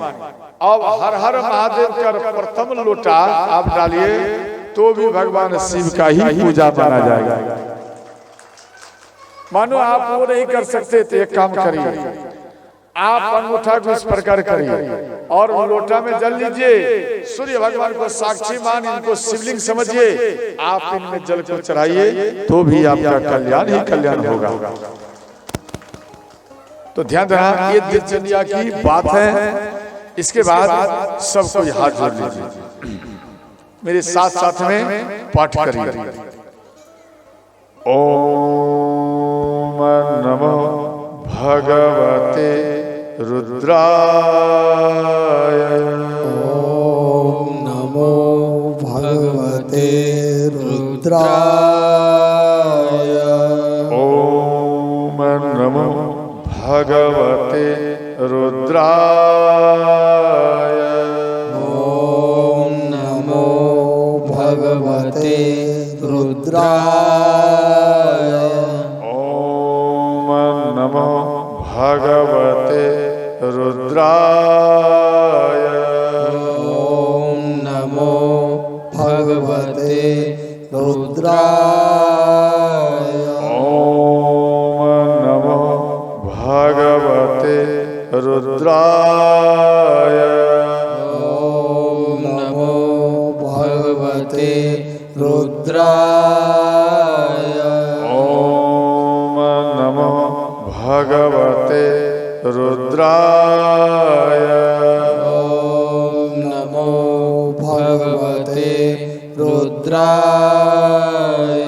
अब हर हर महादेव का प्रथम लोटा आप डालिए तो भी भगवान शिव का ही पूजा माना जाएगा। मानो आप वो नहीं कर सकते तो एक काम करिए, आप अंगूठा को इस प्रकार करिए और लोटा में जल लीजिए, सूर्य भगवान को साक्षी मान इनको शिवलिंग समझिए, आप इनमें जल को चढ़ाइए तो भी आपका कल्याण ही कल्याण होगा। तो ध्यान देना, ये दिनचर्या की बात है। इसके बाद सब कोई हाथ जोड़ लीजिए, मेरे साथ साथ में पाठ करिए। ओम नमो भगवते रुद्राय। ओम नमो भगवते रुद्राय। ओम नमो भगवते रुद्राय। ओम नमो भगवते रुद्राय। ओम नमो भगवते रुद्राय। ओम नमो भगवते रुद्राय। ओम नमो भगवते रुद्राय। ओम नमो भगवते रुद्राय। ओम नमो भगवते रुद्राय। ओम नमो भगवते रुद्राय।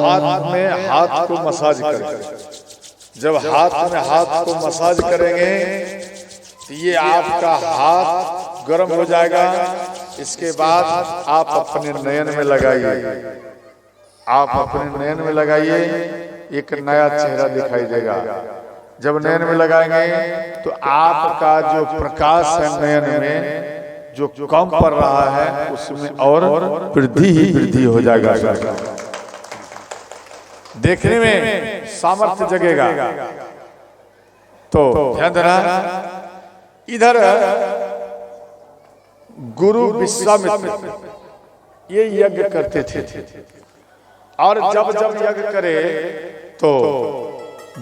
हाथ में हाथ को मसाज करें। जब हाथ में हाथ को मसाज करेंगे तो ये आपका हाथ गर्म हो जाएगा। इसके बाद आप अपने नयन में लगाइए, आप अपने नयन में लगाइए, एक नया चेहरा दिखाई देगा। जब नयन में लगाएंगे तो आपका जो प्रकाश है नयन में जो कम पड़ रहा है उसमें और वृद्धि ही वृद्धि हो जाएगा। देखने में सामर्थ्य जगेगा। तो ध्यान देना, इधर गुरु विश्वामित्र ये यज्ञ करते थे, और जब जब यज्ञ करे तो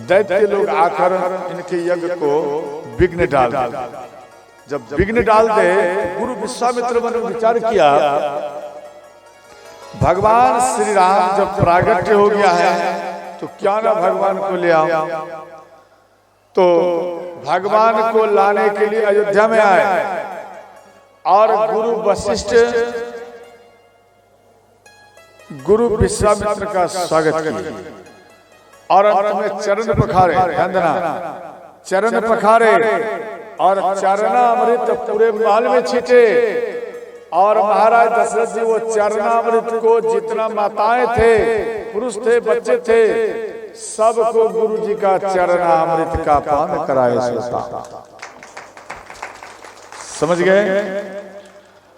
दैत्य लोग आकर इनके यज्ञ को विघ्न डाल दे। जब विघ्न डाल दे, गुरु विश्वामित्र ने विचार किया, भगवान श्री राम जब प्रागट्य हो गया है तो क्या ना भगवान को ले आओ। तो भगवान को लाने के लिए अयोध्या में आए और गुरु वशिष्ठ गुरु विश्वामित्र का स्वागत किया और अंत में चरण पखारे। ध्यान देना, चरण पखारे और चरणामृत पूरे महल में छीटे और महाराज दशरथ जी वो चरणामृत को जितना माताएं थे, पुरुष थे, बच्चे थे, सबको गुरु जी का चरणामृत का पान कराए सोता। समझ गए?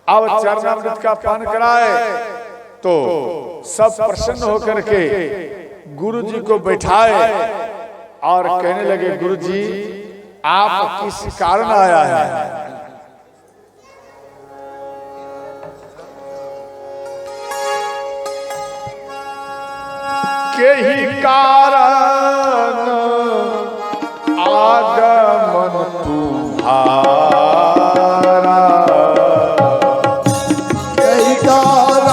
अब चरणामृत का पान कराए तो सब प्रसन्न होकर के गुरु जी को बैठाए और कहने लगे, गुरु जी आप किस कारण आया है? के ही कारण आगमन तुम्हारा, कई कारण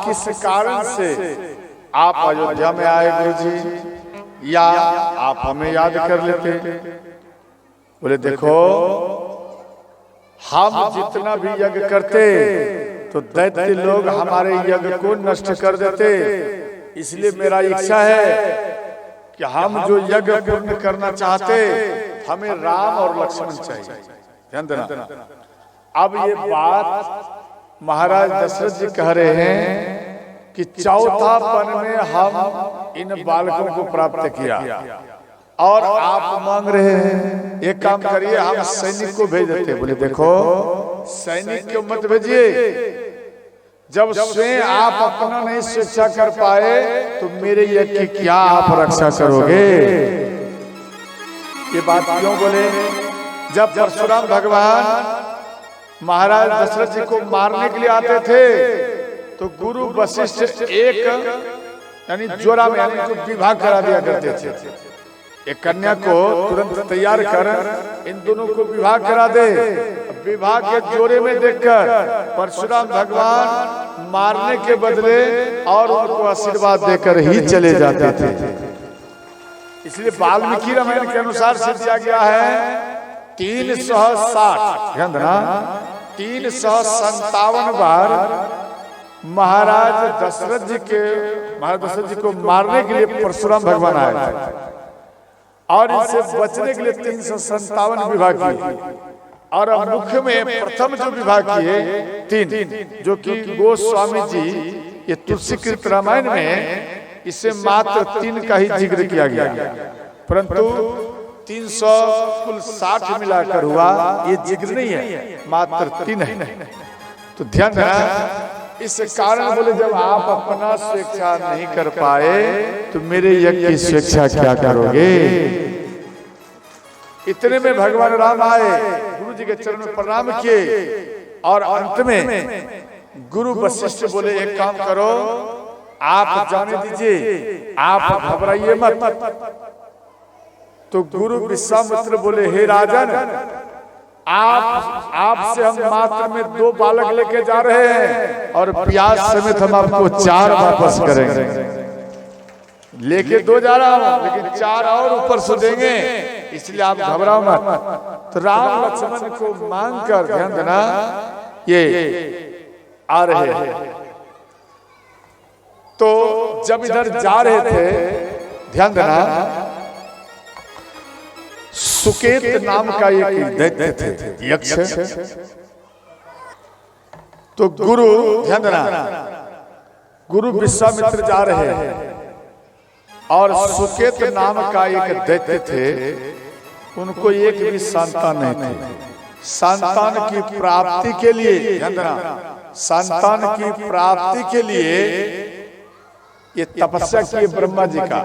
किस कारण से आप अयोध्या में आए गुरु जी, या आप हमें याद कर लेते? बोले देखो, हम जितना भी यज्ञ करते तो दैत्य लोग हमारे यज्ञ को नष्ट कर देते, इसलिए मेरा इच्छा है कि हम जो यज्ञ पूर्ण करना चाहते, हमें राम और लक्ष्मण चाहिए। ध्यान देना, अब ये बात महाराज दशरथ जी कह रहे हैं कि चौथा पन में हम इन बालकों को प्राप्त किया और आप मांग रहे हैं एक काम करिए, हम सैनिक को भेज देते। बोले देखो, सैनिक को मत भेजिए, जब स्वयं आप अपना नहीं शिक्षा कर पाए तो मेरे यज्ञ की क्या आप रक्षा करोगे? ये बात क्यों बोले? जब परशुराम भगवान महाराज दशरथ जी को मारने के लिए आते थे तो गुरु वशिष्ठ एक यानी जोरा में यानी विवाह करा दिया करते थे। एक कन्या को तुरंत तैयार कर इन दोनों को विवाह करा दे। विवाह के जोरे में देखकर परशुराम भगवान मारने के बदले और उनको आशीर्वाद देकर ही चले जाते थे। इसलिए वाल्मीकि रामायण के अनुसार सिर्जा गया है 360, ध्यान देना, 357 बार महाराज दशरथ जी को मारने के लिए परशुराम भगवान आए थे और इनसे बचने के लिए 357 विवाह किए। और मुख्य में प्रथम जो विवाह किए 3, जो कि गोस्वामी जी ये तुलसीकृत रामायण में इससे मात्र 3 का ही जिक्र किया गया, परंतु 300 कुल 60 मिलाकर हुआ, ये जिक्र नहीं है, मात्र 3 है। तो ध्यान देना, इस कारण बोले जब आप अपना स्वेच्छा नहीं कर पाए तो मेरे यज्ञ की स्वेच्छा क्या करोगे? इतने में भगवान राम आए, गुरु जी के चरण में प्रणाम किए और अंत में गुरु वशिष्ठ बोले एक काम करो, आप जाने दीजिए, आप घबराइए मत। तो गुरु विश्वामित्र बोले हे राजन, आपसे हम मात्र में 2 बालक लेके जा रहे हैं और प्याज समेत हम आपको 4 वापस करेंगे। लेके 2 जा रहा हूं, लेकिन 4 और ऊपर से देंगे, इसलिए आप घबराओ मत। तो राम लक्ष्मण को मांग कर, ध्यान देना, ये आ रहे हैं। तो जब इधर जा रहे थे, ध्यान देना, सुकेत नाम का एक दैत्य थे, यक्ष। तो गुरु, ध्यान देना, गुरु विश्वामित्र जा रहे हैं और सुकेत नाम का एक दैत्य थे, उनको एक भी संतान नहीं थे। संतान की प्राप्ति के लिए, ध्यान देना, संतान की प्राप्ति के लिए ये तपस्या की ब्रह्मा जी का।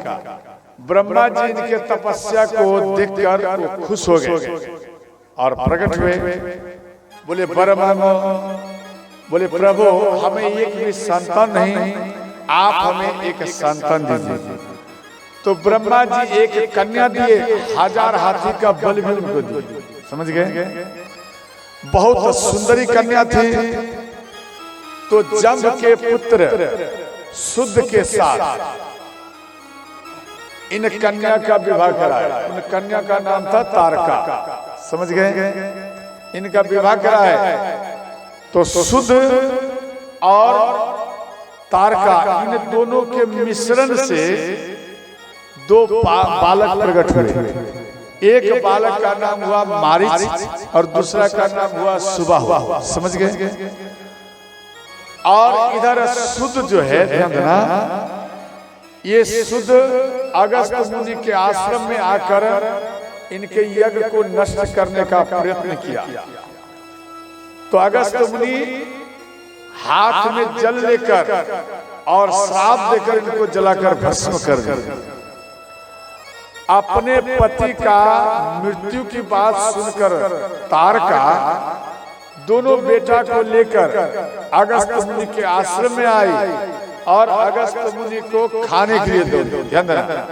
ब्रह्मा जी इनके तपस्या को देखकर वो खुश हो गए और प्रकट हुए। बोले ब्रह्मा, बोले प्रभु, हमें एक भी संतान नहीं, आप हमें एक संतान दीजिए। तो ब्रह्मा जी एक कन्या दिए, 1000 हाथी का बल भी उनको दिए। समझ गए? बहुत सुंदरी कन्या थी। तो जंब के पुत्र शुद्ध के साथ इन कन्या का विवाह कराया। उन कन्या का नाम था तारका। समझ गए? इनका विवाह कराया। तो शुद्ध और तारका, इन दोनों के मिश्रण से 2 बालक प्रकट हुए। एक बालक का नाम हुआ मारीच और दूसरा का नाम हुआ सुबाहु। समझ गए? और इधर शुद्ध जो है, ध्यान देना, ये शुद्ध अगस्त मुनि के आश्रम में आकर इनके यज्ञ को नष्ट करने का प्रयत्न किया। तो अगस्त मुनि हाथ में जल लेकर और श्राप देकर इनको जलाकर भस्म कर दिया। अपने पति का मृत्यु की बात सुनकर तारका दोनों बेटा को लेकर अगस्त मुनि के आश्रम में आई और अगस्त मुनि को खाने के लिए दौड़ी। ध्यान देना,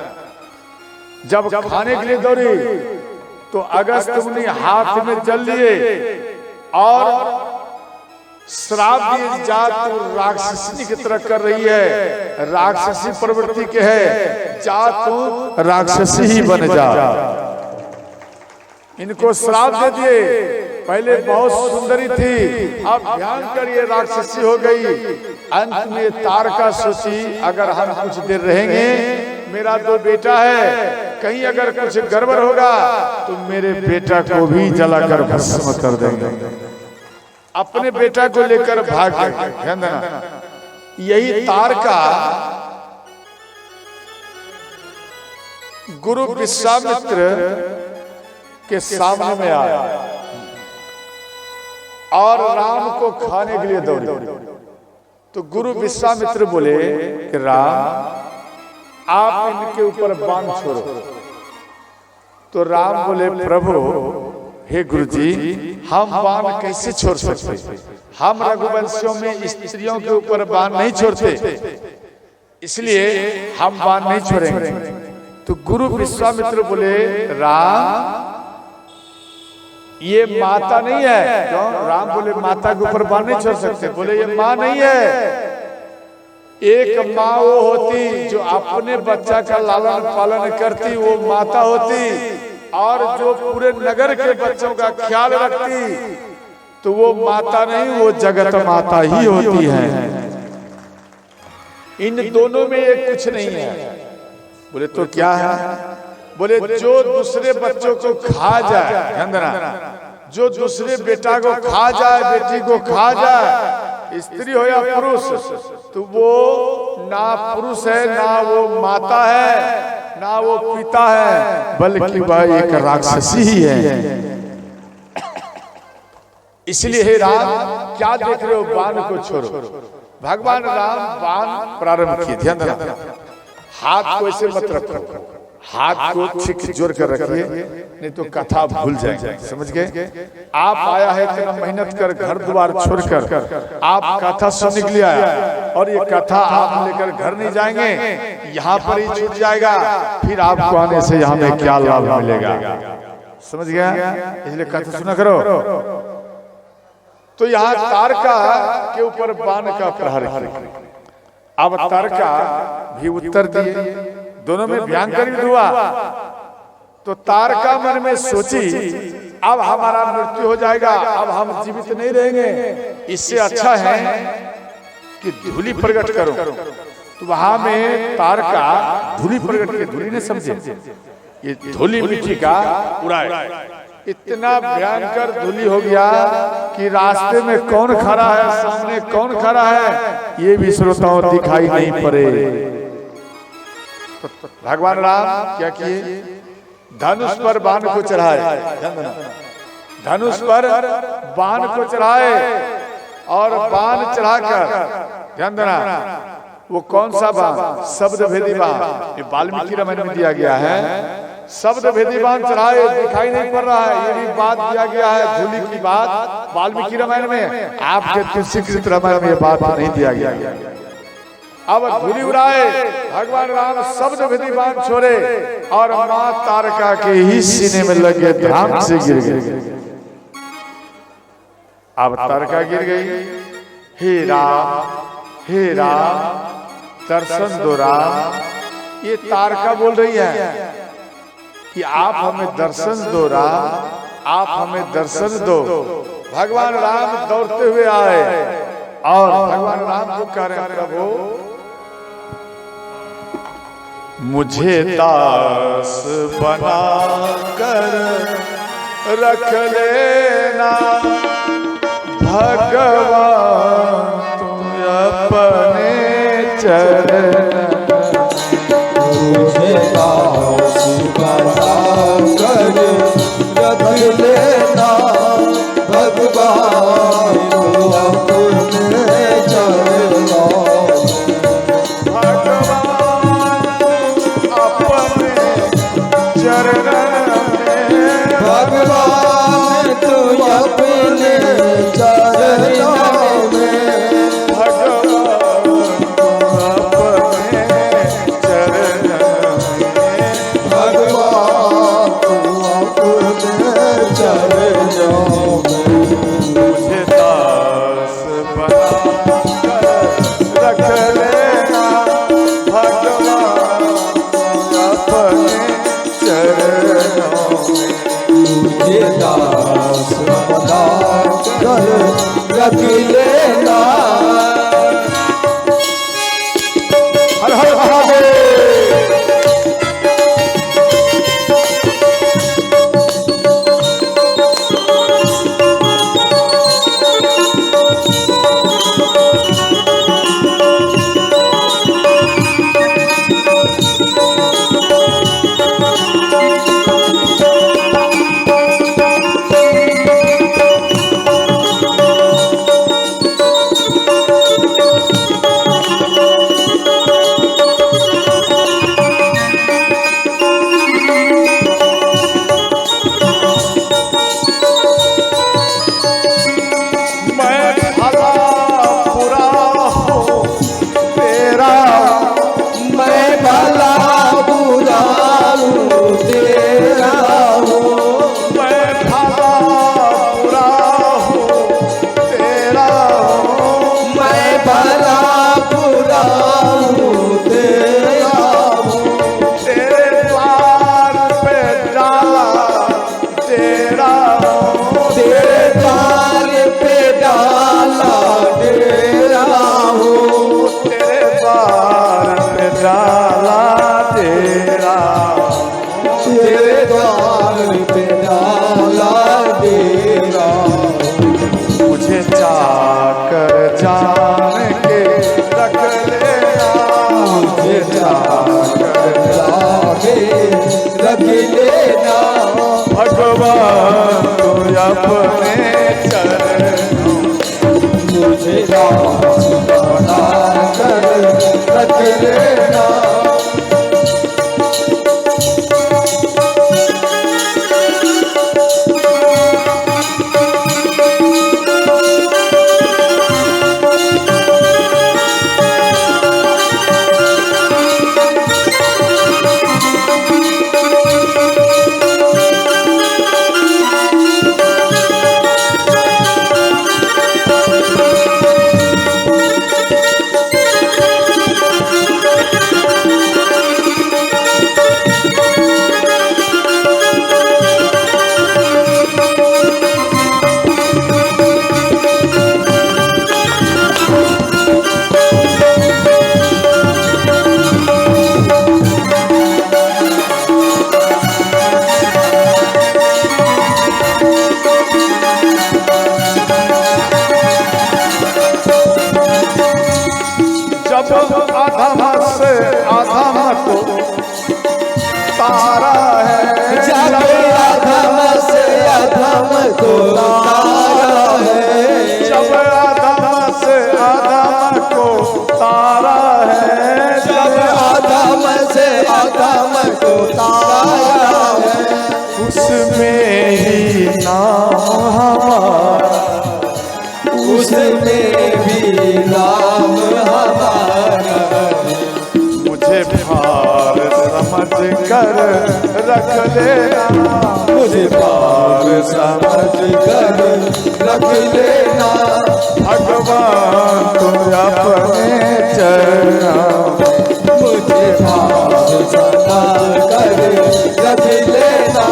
जब खाने के लिए दौड़ी तो अगस्त मुनि हाथ में जल लिए और श्राप दिए, जा तू राक्षसी की तरह कर रही है, राक्षसी प्रवृत्ति के है, जा तू राक्षसी ही बन जा। इनको श्राप दे दिए। पहले बहुत सुंदरी थी, अब ध्यान करिए राक्षसी हो गई। अंत में तारका सोची, अगर हम कुछ देर रहेंगे, मेरा 2 बेटा है, कहीं अगर कुछ गड़बड़ होगा तो मेरे बेटा को भी जलाकर भस्म कर देंगे। अपने बेटा को लेकर भाग गए। ध्यान देना, यही तारका गुरु विश्वामित्र के सामने में आया और राम को खाने के लिए दौड़ी। तो गुरु विश्वामित्र बोले कि राम, आप इनके ऊपर बाण छोड़ो। तो राम बोले प्रभु, हे गुरुजी, हम बाण कैसे छोड़ सकते? हम रघुवंशियों में स्त्रियों के ऊपर बाण नहीं छोड़ते, इसलिए हम बाण नहीं छोड़ेंगे। तो गुरु विश्वामित्र बोले राम, ये माता नहीं है। क्यों? राम बोले माता के ऊपर बाण नहीं छोड़ सकते। बोले ये माँ नहीं है। एक माँ वो होती जो अपने बच्चा का लालन पालन करती, वो माता होती, और जो पूरे नगर के बच्चों का ख्याल रखती, तो वो माता नहीं, वो जगत माता ही होती है। इन दोनों में एक कुछ नहीं है। बोले तो क्या है? बोले जो दूसरे बच्चों को खा जाए, ध्यान देना, जो दूसरे बेटा को खा जाए, बेटी को खा जाए, स्त्री हो या पुरुष, तो वो ना पुरुष है, ना वो माता है, ना वो पिता है, बल्कि वह एक राक्षसी ही है। इसलिए हे राम, क्या देख रहे हो? बाण को छोड़ो। भगवान राम बाण प्रारंभ किए। ध्यान देना, हाथ को ऐसे मत रखो, हाथ को ठीक जोड़ कर रखिए, नहीं तो कथा भूल जाएंगे। समझ गए? आप आया है इतना मेहनत कर, घर द्वार छोड़कर आप कथा सुनने के लिए आया, और ये कथा आप लेकर घर नहीं जाएंगे, यहाँ पर ही छूट जाएगा, फिर आपको आने से यहाँ में क्या लाभ मिलेगा। समझ गया? इसलिए कथा सुना करो। तो यहाँ तारका के ऊपर बाण का प्रहार किया। अब तारका भी उत्तर दिए, दोनों में भयंकर युद्ध हुआ। तो तारका मन में सोची अब हमारा मृत्यु हो जाएगा, अब हम जीवित नहीं रहेंगे, इससे अच्छा है कि धूलि प्रकट करो। तो वहां में तारका धूलि प्रकट के, धूलि ने समझे ये धूलि मिट्टी का उड़ाए, इतना भयंकर धूलि हो गया कि रास्ते में कौन खड़ा है, सामने कौन खड़ा है, ये भी श्रोताओं दिखाई नहीं पड़े। तो भगवान राम क्या किए? धनुष पर बाण को चढ़ाए, धनुष पर बाण को चढ़ाए, और बाण चढ़ाकर ध्यान देना, वो कौन सा बाण? शब्द भेदी बाण। ये वाल्मीकि रामायण में दिया गया है, शब्द भेदी बाण चढ़ाए, दिखाई नहीं पड़ रहा है, ये भी बात दिया गया है, धूलि की बात वाल्मीकि रामायण में। आपके तुलसीकृत रामायण में ये बात नहीं दिया गया। अब धूलि उड़ाए, भगवान राम शब्द भेदी बाण छोड़े, और मां तारका के ही सीने में लगे, धाम से गिर गए। अब तारका गिर गई। हे राम दर्शन दो राम। ये तारका बोल रही है कि आप हमें दर्शन दो राम, आप हमें दर्शन दो। भगवान राम दौड़ते हुए आए, और भगवान राम को कह रहे हैं, प्रभु मुझे दास बना कर रख लेना, भगवान तुम अपने चरण। मुझे दास बना कर रख लेना, भगवान तुम अपने चरण। भगवान तुम अपने चरणों में, भगवान अपने चरणों में, भगवान तुम अपने चरणों में। मुझे दास बना कर रख लेना, भगवान अपने चरणों में। मुझे दास बना कर रख लेना। हर हर महादेव। भगवान तू अपने चरणों मुझे दास बना कर रख लेना। तारा है, जब अधम से अधम को तारा है, जब अधम से अधम को तारा है, जब अधम से अधम को तारा है, उसमें ही नाम हमारा, उसमें भी नाम हमारा। मुझे भार समझ कर रख लेना, मुझे पार समझ कर रख लेना, भगवान तुम अपने चरणों, मुझे पार समझ कर रख लेना,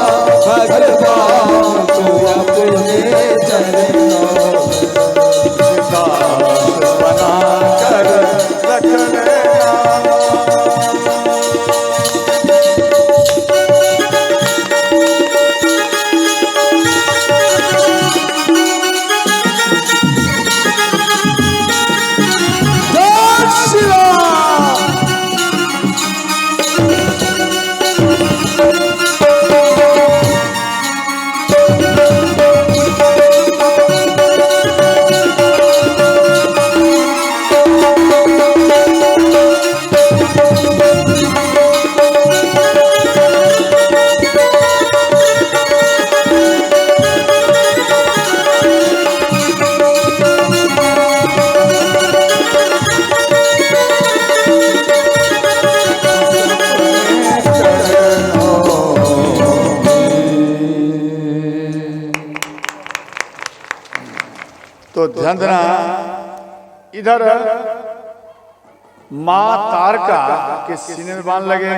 भगवान तू अपने चरणों, दास बना कर रख लेना। जय श्री राम। तो ध्यान देना, इधर माँ तारका के सीने में बाण लगे।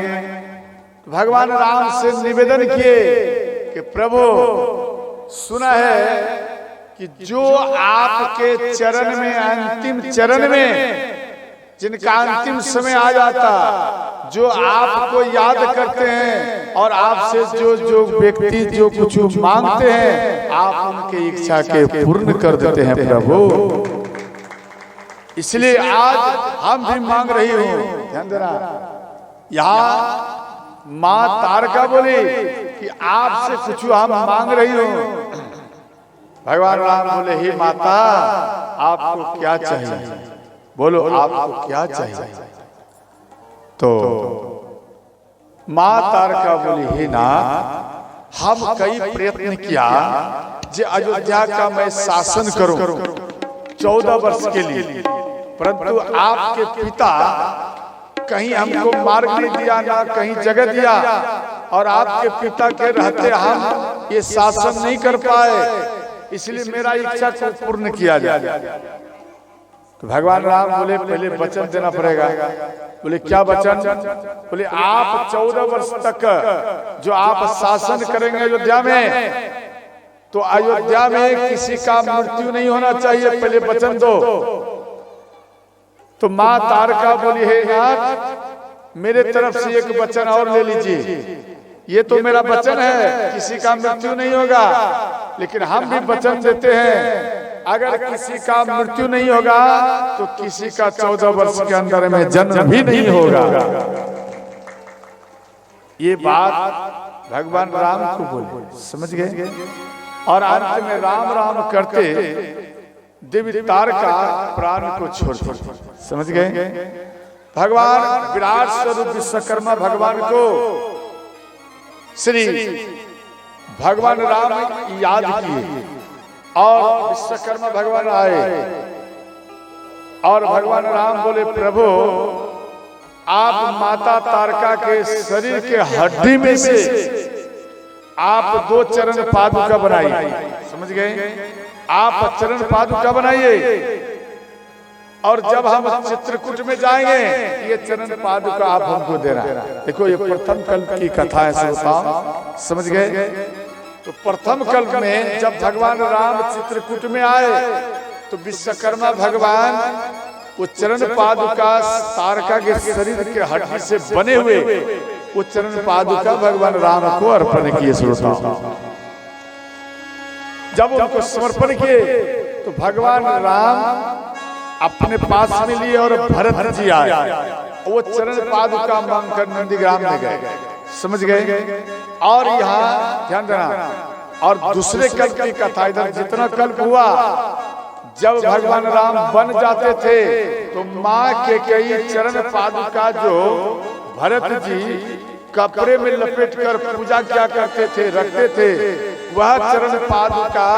तो भगवान राम से निवेदन किए कि प्रभु सुना है कि जो आपके चरण में अंतिम चरण में जिनका अंतिम समय आ जाता, जो आपको याद करते हैं और आपसे जो जो व्यक्ति जो कुछ मांगते हैं, आप उनके इच्छा के पूर्ण कर देते हैं प्रभु। इसलिए आज हम भी मांग रही हूँ, ध्यान देना, यहाँ माँ तारका बोली कि आपसे कुछ हम मांग रही हूँ। भगवान राम बोले, हे माता आपको क्या चाहिए, बोलो आपको क्या चाहिए। तो माँ तारका बोली, हे नाथ, हम कई प्रयत्न किया जे अयोध्या का मैं शासन करूं 14 वर्ष के लिए, परंतु आपके पिता कहीं हमको मार्ग नहीं दिया, ना कहीं जगह दिया, और आपके पिता के रहते हम ये शासन नहीं कर पाए, इसलिए मेरा इच्छा को पूर्ण किया जाए। तो भगवान राम बोले, पहले वचन देना पड़ेगा। बोले क्या वचन? बोले आप 14 वर्ष तक जो आप शासन करेंगे अयोध्या में, तो अयोध्या में किसी का मृत्यु नहीं होना चाहिए, पहले वचन दो। तो माँ तारका बोली, हे नाथ मेरे तरफ से एक वचन और ले लीजिए, ये तो मेरा वचन है किसी का मृत्यु नहीं होगा, लेकिन हम भी वचन देते हैं अगर किसी का मृत्यु नहीं होगा तो किसी का 14 वर्ष के अंदर में जन्म भी नहीं होगा। ये बात भगवान राम को बोले, समझ गए? और अंत में राम राम करते दिव्य तारका प्राण को छोड़ दिया, समझ गए? भगवान विराट स्वरूप विश्वकर्मा भगवान को श्री भगवान राम याद किए और विश्वकर्मा भगवान आए और भगवान राम बोले, प्रभु आप माता तारका के शरीर के हड्डी में से आप 2 चरण पादुका बनाइए, समझ गए? आप चरण पादुका बनाइए और जब हम चित्रकूट में जाएंगे ये चरण पादुका आप हमको देना। देखो ये प्रथम कल्प की कथा है श्रोता, समझ गए? तो प्रथम कल्प में जब भगवान राम चित्रकूट में आए तो विश्वकर्मा भगवान वो चरण पादुका तारका के शरीर के हड्डी से बने हुए वो चरण पादुका भगवान राम को अर्पण किए। श्रोता जब उनको समर्पण किए तो भगवान राम अपने पास में लिए और भरत जी आए, वो चरण पादुका मांगकर नंदीग्राम में गए, समझ गए। और यहाँ ध्यान देना, और दूसरे कल्प की कथा, इधर जितना कल्प हुआ, जब भगवान राम बन जाते थे तो माँ के कई चरण पादुका जो भरत जी कपड़े में लपेट कर पूजा क्या करते थे, रखते थे, वह चरण पादुका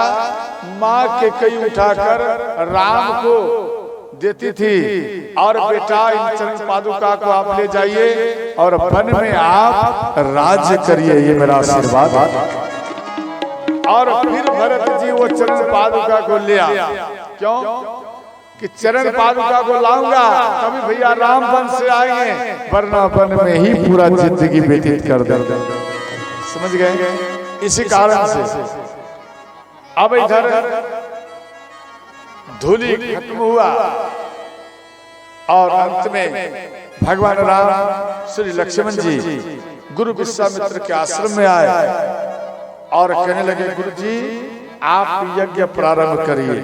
माँ के कई उठाकर राम को देती थी, और बेटा इन चरण पादुका को आप ले जाइए और वन में आप राज्य करिए, ये मेरा आशीर्वाद। और फिर भरत जी वो चरण पादुका को ले आया। क्यों? कि चरण पादुका को लाऊंगा तभी भैया राम वन से आएंगे, वरना वन में ही पूरा जिंदगी व्यतीत कर देंगे। समझ गए? इसी कारण से अब इधर धूलि खत्म हुआ और अंत में भगवान राम श्री लक्ष्मण जी गुरु विश्वामित्र के आश्रम में आए और कहने लगे, गुरु जी आप यज्ञ प्रारंभ करिए,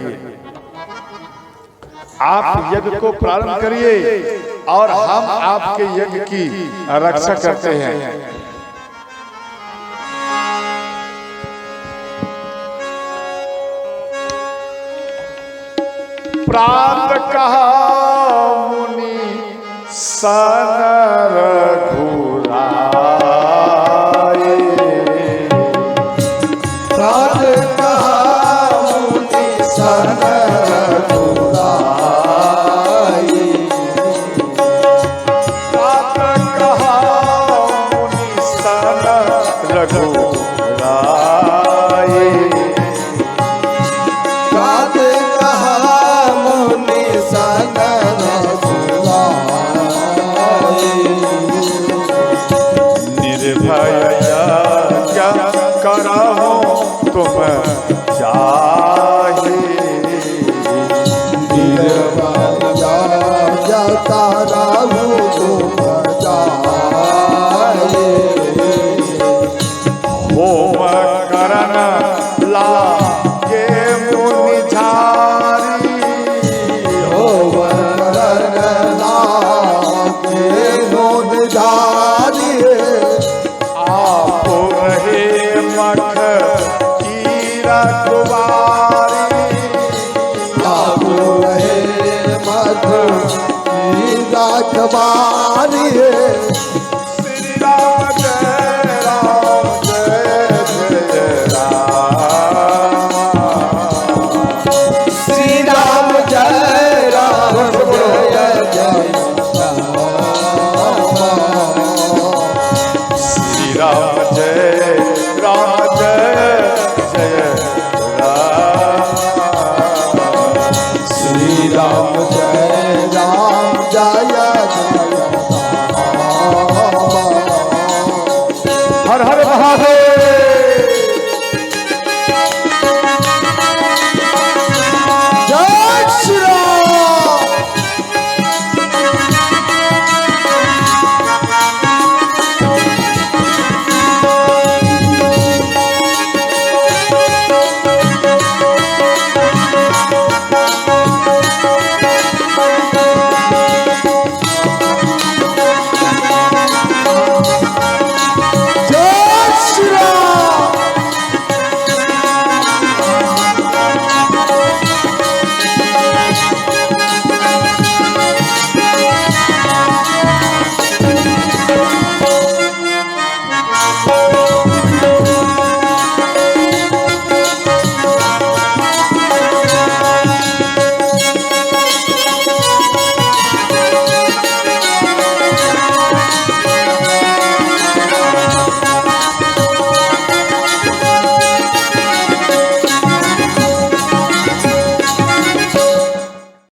आप यज्ञ को प्रारंभ करिए और हम आपके यज्ञ की रक्षा करते हैं। प्रात कहा मुनि सन रघुराए, प्रात कहा मुनि सन रघुराए, प्रात कहा मुनि सन रघुराए, प्रात कहा मुनि सन रघुराए, निर्भय क्या करहु तुम चाहे, निर्भय जता रहु तुम जाए, होम करन लागे मुनि झारी, होवन लागे मुनि झारी, आप रहे मठ की रखवारी, आप रहे मठ की रखवारी, श्री राम जय राम जय जय राम, श्री राम जय राम जय जय श्री राम जय राम जय जय राम, श्री राम जय राम जय जय